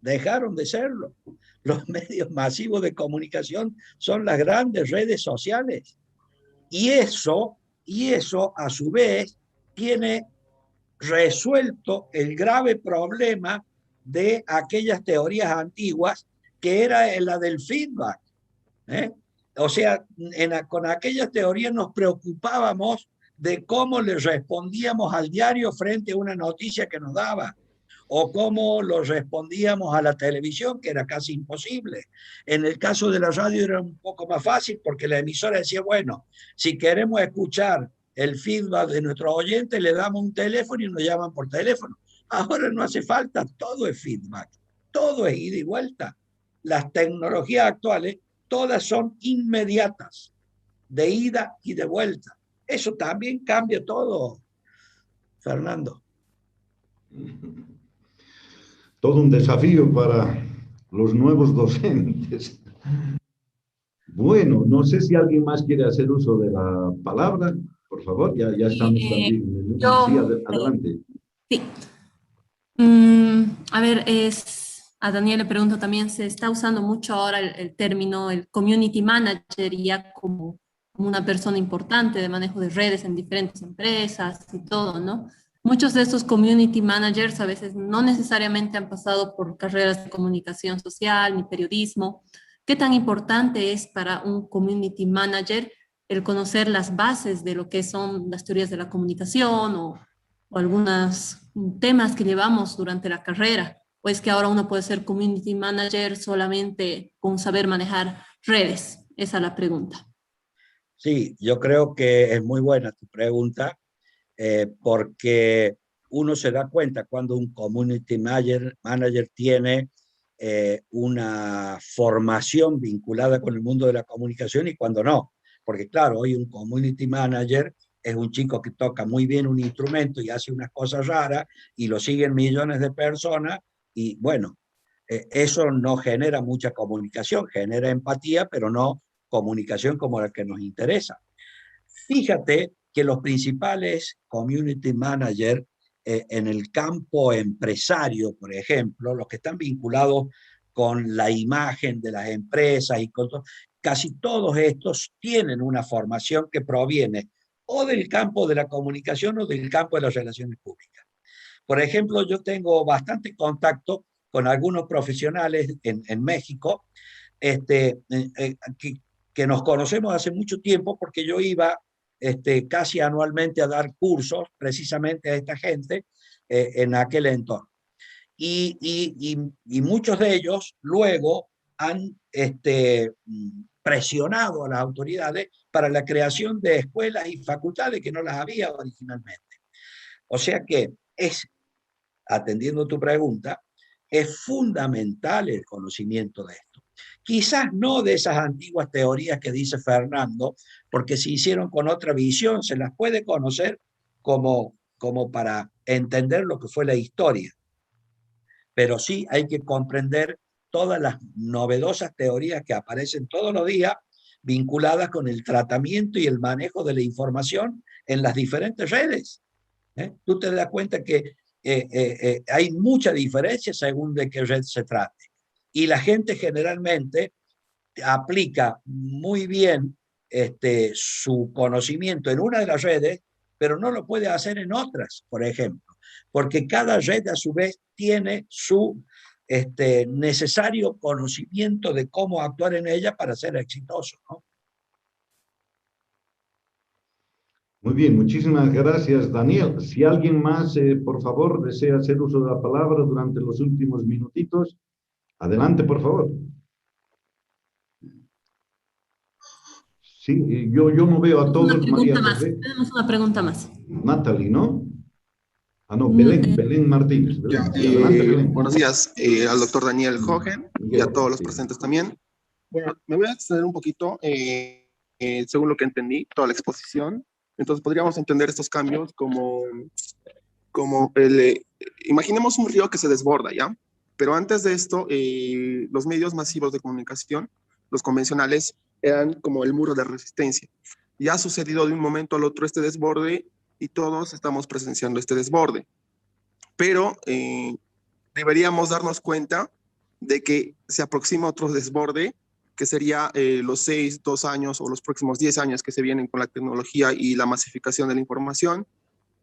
dejaron de serlo. Los medios masivos de comunicación son las grandes redes sociales. Y eso a su vez tiene resuelto el grave problema de aquellas teorías antiguas que era la del feedback. O sea, con aquellas teorías nos preocupábamos de cómo le respondíamos al diario frente a una noticia que nos daba, o cómo lo respondíamos a la televisión, que era casi imposible. En el caso de la radio era un poco más fácil porque la emisora decía, bueno, si queremos escuchar el feedback de nuestros oyentes, le damos un teléfono y nos llaman por teléfono. Ahora no hace falta, todo es feedback, todo es ida y vuelta. Las tecnologías actuales, todas son inmediatas, de ida y de vuelta. Eso también cambia todo, Fernando.
Todo un desafío para los nuevos docentes. Bueno, no sé si alguien más quiere hacer uso de la palabra. Por favor, ya estamos también. Sí, adelante.
Sí. A ver, a Daniel le pregunto también, se está usando mucho ahora el término, el community manager, ya como una persona importante de manejo de redes en diferentes empresas y todo, ¿no? Muchos de estos community managers a veces no necesariamente han pasado por carreras de comunicación social ni periodismo. ¿Qué tan importante es para un community manager el conocer las bases de lo que son las teorías de la comunicación o algunos temas que llevamos durante la carrera? ¿O es que ahora uno puede ser community manager solamente con saber manejar redes? Esa es la pregunta.
Sí, yo creo que es muy buena tu pregunta. Porque uno se da cuenta cuando un community manager tiene una formación vinculada con el mundo de la comunicación y cuando no. Porque claro, hoy un community manager es un chico que toca muy bien un instrumento y hace unas cosas raras y lo siguen millones de personas y bueno, eso no genera mucha comunicación, genera empatía, pero no comunicación como la que nos interesa. Fíjate que los principales community managers en el campo empresario, por ejemplo, los que están vinculados con la imagen de las empresas y con todo, casi todos estos tienen una formación que proviene o del campo de la comunicación o del campo de las relaciones públicas. Por ejemplo, yo tengo bastante contacto con algunos profesionales en México que nos conocemos hace mucho tiempo porque yo iba casi anualmente a dar cursos precisamente a esta gente en aquel entorno. Y muchos de ellos luego han presionado a las autoridades para la creación de escuelas y facultades que no las había originalmente. O sea que atendiendo tu pregunta, es fundamental el conocimiento de esto. Quizás no de esas antiguas teorías que dice Fernando, porque se hicieron con otra visión, se las puede conocer como para entender lo que fue la historia. Pero sí hay que comprender todas las novedosas teorías que aparecen todos los días vinculadas con el tratamiento y el manejo de la información en las diferentes redes. Tú te das cuenta que hay mucha diferencia según de qué red se trate. Y la gente generalmente aplica muy bien su conocimiento en una de las redes, pero no lo puede hacer en otras, por ejemplo, porque cada red a su vez tiene su necesario conocimiento de cómo actuar en ella para ser exitoso, ¿no?
Muy bien, muchísimas gracias, Daniel. Si alguien más, por favor, desea hacer uso de la palabra durante los últimos minutitos, Adelante, por favor. Sí, yo no veo a todos, María José.
Tenemos una pregunta más.
Natalie, ¿no? Ah, no,
Mm,
Belén Martínez.
Ya,
Belén. Sí, adelante, Belén.
buenos días al doctor Daniel Cohen y a todos los
Sí.
presentes también. Bueno, me voy a extender un poquito, según lo que entendí, toda la exposición. Entonces podríamos entender estos cambios como imaginemos un río que se desborda, ¿ya? Pero antes de esto, los medios masivos de comunicación, los convencionales, eran como el muro de resistencia. Ya ha sucedido de un momento al otro este desborde y todos estamos presenciando este desborde. Pero deberíamos darnos cuenta de que se aproxima otro desborde, que sería los 6, 2 años o los próximos 10 años que se vienen con la tecnología y la masificación de la información.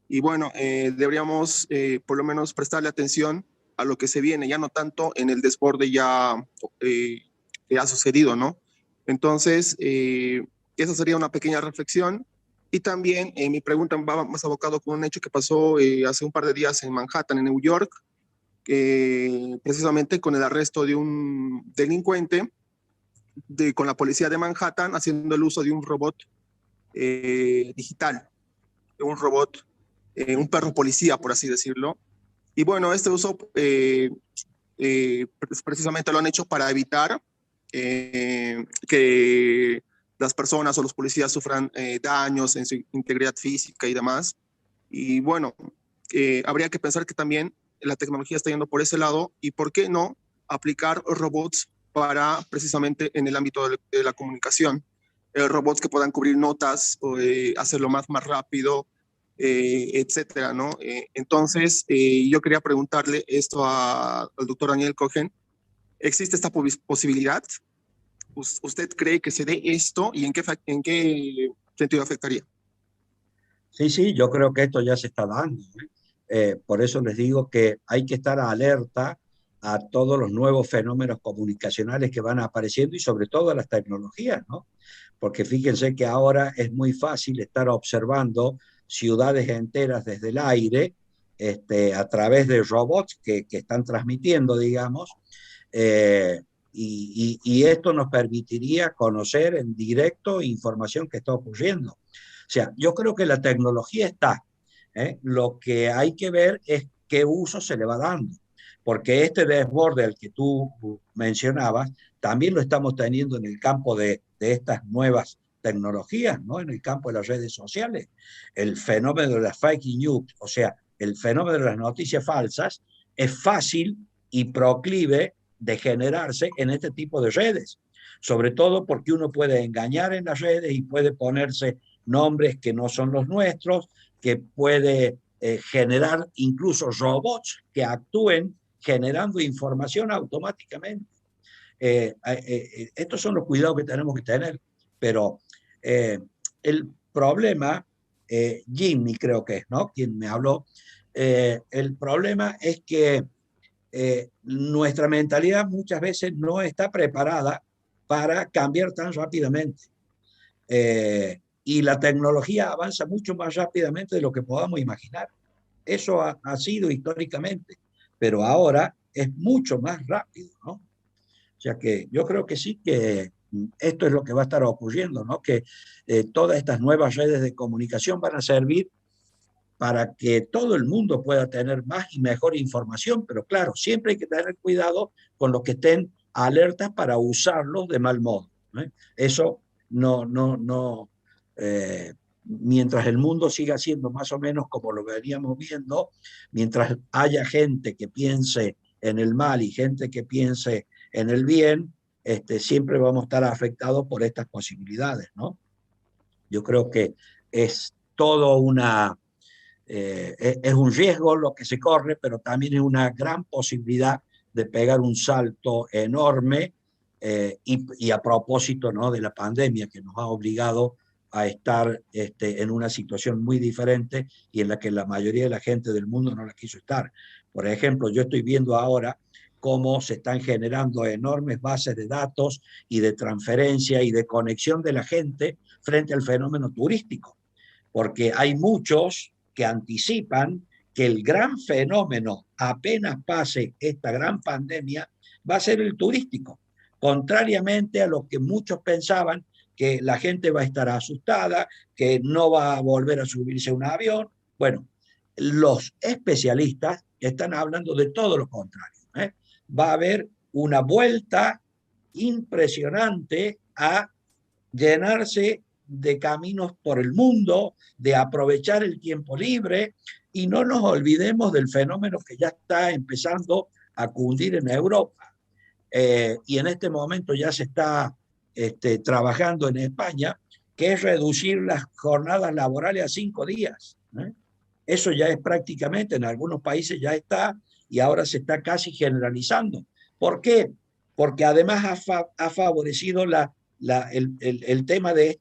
Y bueno, deberíamos por lo menos prestarle atención a lo que se viene, ya no tanto en el desborde ya que ha sucedido, ¿no? Entonces, esa sería una pequeña reflexión. Y también mi pregunta va más abocado con un hecho que pasó hace un par de días en Manhattan, en New York, precisamente con el arresto de un delincuente con la policía de Manhattan haciendo el uso de un robot digital, de un robot, un perro policía, por así decirlo. Y bueno, este uso precisamente lo han hecho para evitar que las personas o los policías sufran daños en su integridad física y demás. Y bueno, habría que pensar que también la tecnología está yendo por ese lado y por qué no aplicar robots para precisamente en el ámbito de la comunicación. Robots que puedan cubrir notas, o, hacerlo más rápido, etcétera, ¿no? Entonces, yo quería preguntarle esto al doctor Daniel Cohen. ¿Existe esta posibilidad? ¿Usted cree que se dé esto y en qué sentido afectaría?
Sí, yo creo que esto ya se está dando, ¿eh? Por eso les digo que hay que estar alerta a todos los nuevos fenómenos comunicacionales que van apareciendo y sobre todo a las tecnologías, ¿no? Porque fíjense que ahora es muy fácil estar observando ciudades enteras desde el aire, a través de robots que están transmitiendo, digamos, y esto nos permitiría conocer en directo información que está ocurriendo. O sea, yo creo que la tecnología está, ¿eh? Lo que hay que ver es qué uso se le va dando, porque este desborde al que tú mencionabas también lo estamos teniendo en el campo de estas nuevas tecnologías, ¿no? En el campo de las redes sociales. El fenómeno de las fake news, o sea, el fenómeno de las noticias falsas, es fácil y proclive de generarse en este tipo de redes, sobre todo porque uno puede engañar en las redes y puede ponerse nombres que no son los nuestros, que puede generar incluso robots que actúen generando información automáticamente. Estos son los cuidados que tenemos que tener, pero el problema, Jimmy creo que es, ¿no? Quien me habló, el problema es que nuestra mentalidad muchas veces no está preparada para cambiar tan rápidamente. Y la tecnología avanza mucho más rápidamente de lo que podamos imaginar. Eso ha sido históricamente, pero ahora es mucho más rápido, ¿no? O sea que yo creo que sí que esto es lo que va a estar ocurriendo, ¿no? Que todas estas nuevas redes de comunicación van a servir para que todo el mundo pueda tener más y mejor información, pero claro, siempre hay que tener cuidado con los que estén alertas para usarlos de mal modo, ¿eh? Eso mientras el mundo siga siendo más o menos como lo veníamos viendo, mientras haya gente que piense en el mal y gente que piense en el bien, siempre vamos a estar afectados por estas posibilidades, ¿no? Yo creo que es todo es un riesgo lo que se corre, pero también es una gran posibilidad de pegar un salto enorme, y a propósito, ¿no?, de la pandemia que nos ha obligado a estar en una situación muy diferente y en la que la mayoría de la gente del mundo no la quiso estar. Por ejemplo, yo estoy viendo ahora cómo se están generando enormes bases de datos y de transferencia y de conexión de la gente frente al fenómeno turístico, porque hay muchos que anticipan que el gran fenómeno, apenas pase esta gran pandemia, va a ser el turístico. Contrariamente a lo que muchos pensaban, que la gente va a estar asustada, que no va a volver a subirse a un avión. Bueno, los especialistas están hablando de todo lo contrario, ¿eh? Va a haber una vuelta impresionante a llenarse de caminos por el mundo, de aprovechar el tiempo libre, y no nos olvidemos del fenómeno que ya está empezando a cundir en Europa. Y en este momento ya se está trabajando en España, que es reducir las jornadas laborales a 5 días. Eso ya es prácticamente, en algunos países ya está, y ahora se está casi generalizando. ¿Por qué? Porque además ha favorecido el tema de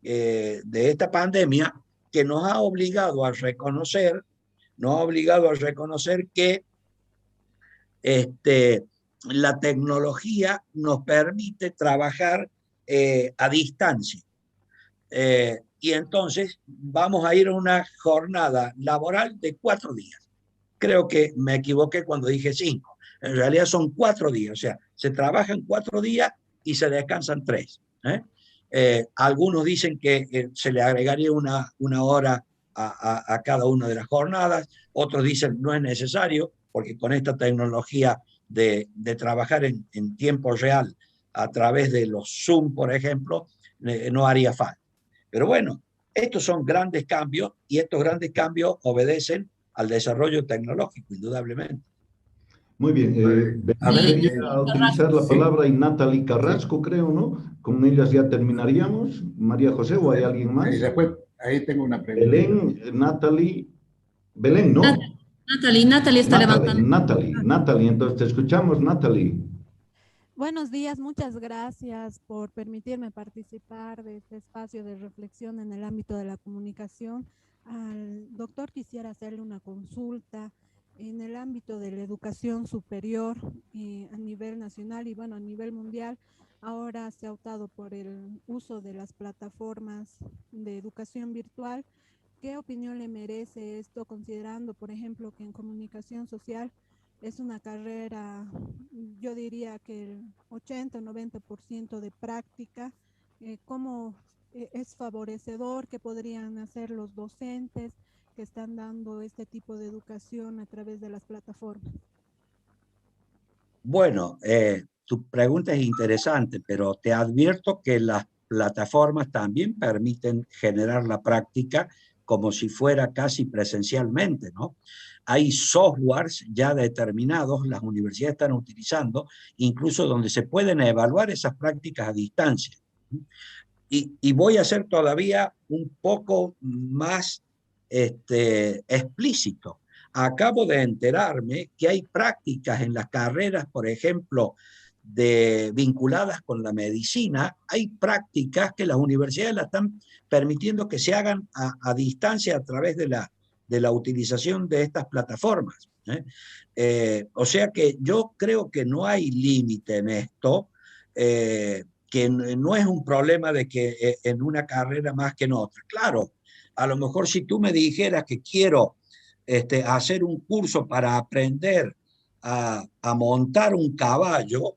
esta pandemia, que nos ha obligado a reconocer que la tecnología nos permite trabajar a distancia. Y entonces vamos a ir a una jornada laboral de 4 días. Creo que me equivoqué cuando dije 5. En realidad son 4 días. O sea, se trabajan 4 días y se descansan 3. Algunos dicen que se le agregaría una hora a cada una de las jornadas. Otros dicen no es necesario, porque con esta tecnología de trabajar en tiempo real a través de los Zoom, por ejemplo, no haría falta. Pero bueno, estos son grandes cambios, y estos grandes cambios obedecen al desarrollo tecnológico, indudablemente.
Muy bien. Quería utilizar la palabra y Natalie Carrasco, creo, ¿no? Con ellas ya terminaríamos. María José, ¿o hay alguien más?
Y después, ahí tengo una pregunta.
Belén, Natalie. Belén, ¿no?
Natalie está levantando.
Natalie, entonces te escuchamos, Natalie.
Buenos días, muchas gracias por permitirme participar de este espacio de reflexión en el ámbito de la comunicación. Al doctor quisiera hacerle una consulta en el ámbito de la educación superior a nivel nacional y bueno, a nivel mundial. Ahora se ha optado por el uso de las plataformas de educación virtual. ¿Qué opinión le merece esto, considerando, por ejemplo, que en comunicación social es una carrera, yo diría que el 80-90% de práctica? ¿Cómo es favorecedor? ¿Qué podrían hacer los docentes que están dando este tipo de educación a través de las plataformas?
Bueno, tu pregunta es interesante, pero te advierto que las plataformas también permiten generar la práctica como si fuera casi presencialmente, ¿no? Hay softwares ya determinados, las universidades están utilizando, incluso donde se pueden evaluar esas prácticas a distancia. Y voy a ser todavía un poco más explícito. Acabo de enterarme que hay prácticas en las carreras, por ejemplo, vinculadas con la medicina. Hay prácticas que las universidades las están permitiendo que se hagan a distancia a través de la utilización de estas plataformas. O sea que yo creo que no hay límite en esto, que no es un problema de que en una carrera más que en otra. Claro, a lo mejor si tú me dijeras que quiero hacer un curso para aprender a montar un caballo,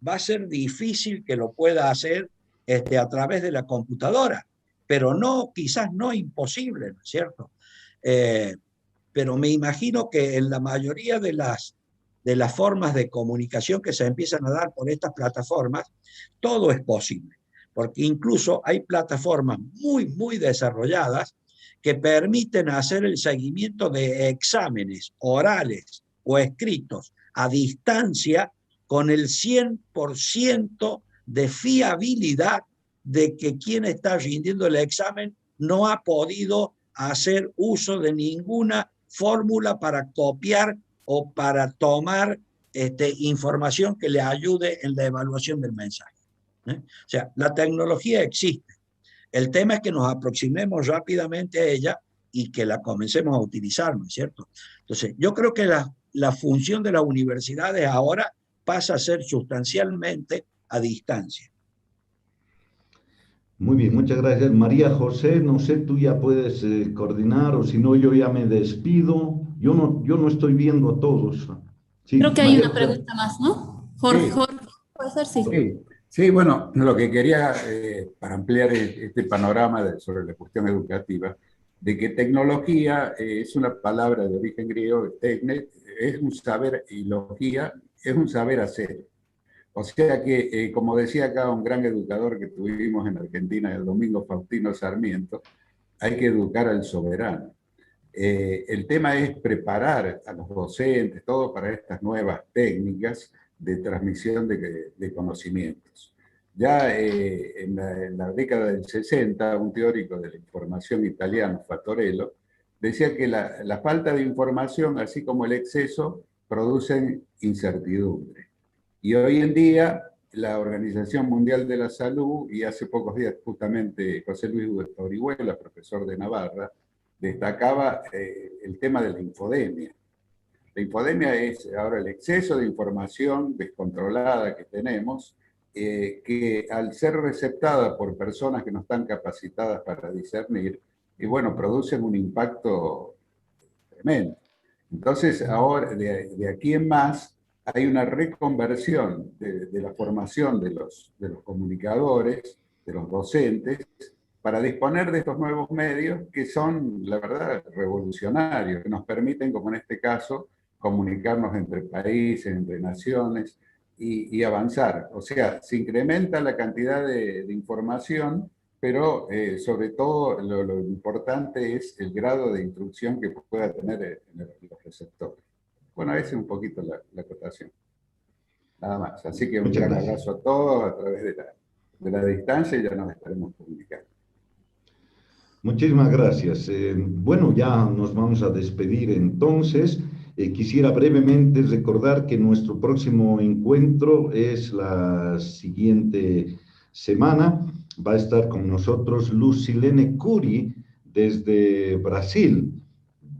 va a ser difícil que lo pueda hacer a través de la computadora, pero no, quizás no imposible, ¿no es cierto? Pero me imagino que en la mayoría de las formas de comunicación que se empiezan a dar por estas plataformas, todo es posible, porque incluso hay plataformas muy, muy desarrolladas que permiten hacer el seguimiento de exámenes orales o escritos a distancia con el 100% de fiabilidad de que quien está rindiendo el examen no ha podido hacer uso de ninguna fórmula para copiar o para tomar información que le ayude en la evaluación del mensaje. O sea, la tecnología existe. El tema es que nos aproximemos rápidamente a ella y que la comencemos a utilizar, ¿no es cierto? Entonces, yo creo que la función de las universidades ahora pasa a ser sustancialmente a distancia.
Muy bien, muchas gracias. María José, no sé, tú ya puedes coordinar o si no, yo ya me despido. Yo no estoy viendo a todos.
Creo
Sí,
que hay
María
una
José.
pregunta más, ¿no?
Sí,
Jorge, puede ser, sí.
sí, sí, bueno, lo que quería, para ampliar este panorama sobre la cuestión educativa, de que tecnología es una palabra de origen griego, tecne, es un saber, y logía es un saber hacer. O sea que, como decía acá un gran educador que tuvimos en Argentina, el Domingo Faustino Sarmiento, hay que educar al soberano. El tema es preparar a los docentes, todo para estas nuevas técnicas de transmisión de conocimientos. Ya en la década del 60, un teórico de la información italiano, Fattorello, decía que la falta de información, así como el exceso, producen incertidumbre. Y hoy en día, la Organización Mundial de la Salud, y hace pocos días justamente José Luis Orihuela, profesor de Navarra, destacaba el tema de la infodemia. La infodemia es ahora el exceso de información descontrolada que tenemos, que al ser receptada por personas que no están capacitadas para discernir, y bueno, producen un impacto tremendo. Entonces, ahora, de aquí en más, hay una reconversión de la formación de los comunicadores, de los docentes, para disponer de estos nuevos medios que son, la verdad, revolucionarios, que nos permiten, como en este caso, comunicarnos entre países, entre naciones y avanzar. O sea, se incrementa la cantidad de información, pero sobre todo lo importante es el grado de instrucción que pueda tener en los receptores. Bueno, esa es un poquito la acotación. Nada más. Así que un
Muchas
gran
gracias.
abrazo a todos a través de la distancia y ya nos estaremos comunicando.
Muchísimas gracias. Bueno, ya nos vamos a despedir entonces. Quisiera brevemente recordar que nuestro próximo encuentro es la siguiente semana. Va a estar con nosotros Lucilene Curi desde Brasil.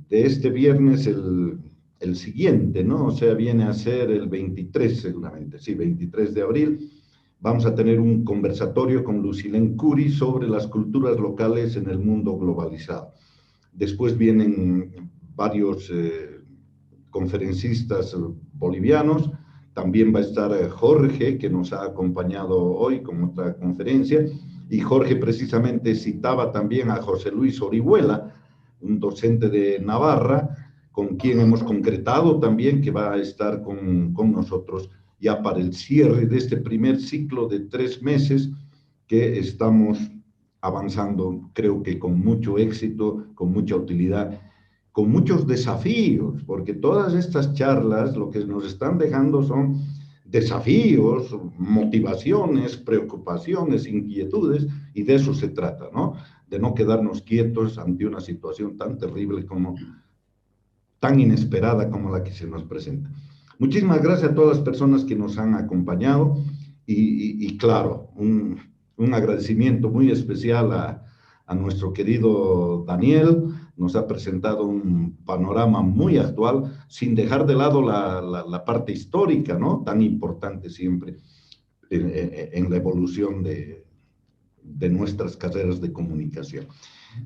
De este viernes el siguiente, ¿no? O sea, viene a ser el 23 seguramente, sí, 23 de abril. Vamos a tener un conversatorio con Lucilene Curi sobre las culturas locales en el mundo globalizado. Después vienen varios conferencistas bolivianos. También va a estar Jorge, que nos ha acompañado hoy con otra conferencia. Y Jorge precisamente citaba también a José Luis Orihuela, un docente de Navarra, con quien hemos concretado también que va a estar con nosotros ya para el cierre de este primer ciclo de 3 meses que estamos avanzando, creo que con mucho éxito, con mucha utilidad, con muchos desafíos, porque todas estas charlas lo que nos están dejando son desafíos, motivaciones, preocupaciones, inquietudes, y de eso se trata, ¿no? De no quedarnos quietos ante una situación tan terrible como, tan inesperada como la que se nos presenta. Muchísimas gracias a todas las personas que nos han acompañado y claro, un agradecimiento muy especial a nuestro querido Daniel. Nos ha presentado un panorama muy actual, sin dejar de lado la parte histórica, ¿no? Tan importante siempre en la evolución de nuestras carreras de comunicación.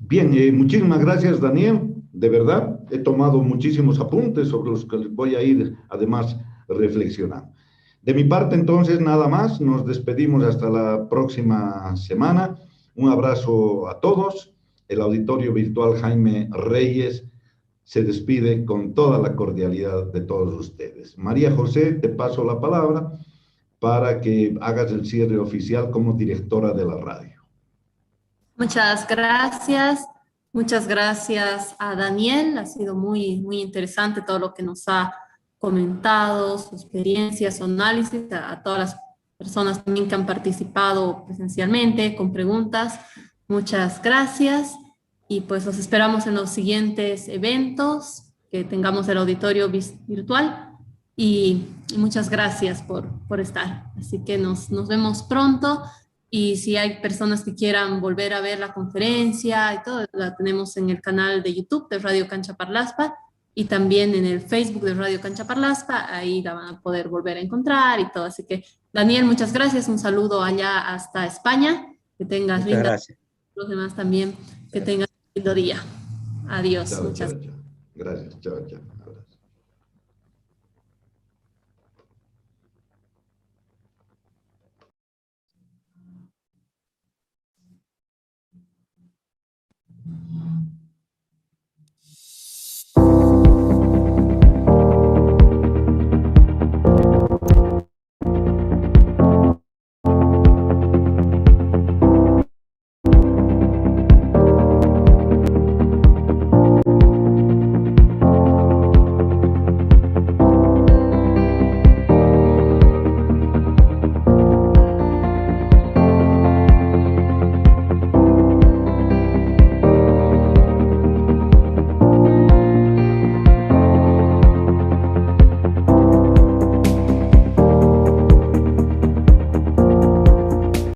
Bien, muchísimas gracias, Daniel. De verdad, he tomado muchísimos apuntes sobre los que voy a ir, además, reflexionando. De mi parte, entonces, nada más. Nos despedimos hasta la próxima semana. Un abrazo a todos. El auditorio virtual Jaime Reyes se despide con toda la cordialidad de todos ustedes. María José, te paso la palabra para que hagas el cierre oficial como directora de la radio.
Muchas gracias a Daniel, ha sido muy interesante todo lo que nos ha comentado, su experiencia, su análisis, a todas las personas también que han participado presencialmente con preguntas, muchas gracias y pues los esperamos en los siguientes eventos que tengamos el auditorio virtual y muchas gracias por estar, así que nos vemos pronto. Y si hay personas que quieran volver a ver la conferencia y todo, la tenemos en el canal de YouTube de Radio Cancha Parlaspa y también en el Facebook de Radio Cancha Parlaspa, ahí la van a poder volver a encontrar y todo. Así que, Daniel, muchas gracias, un saludo allá hasta España Que tengas
Muchas
linda,
gracias.
los demás también, que tengan un lindo día. Adiós.
Chao,
Muchas
chao, chao. Gracias, chao, chao.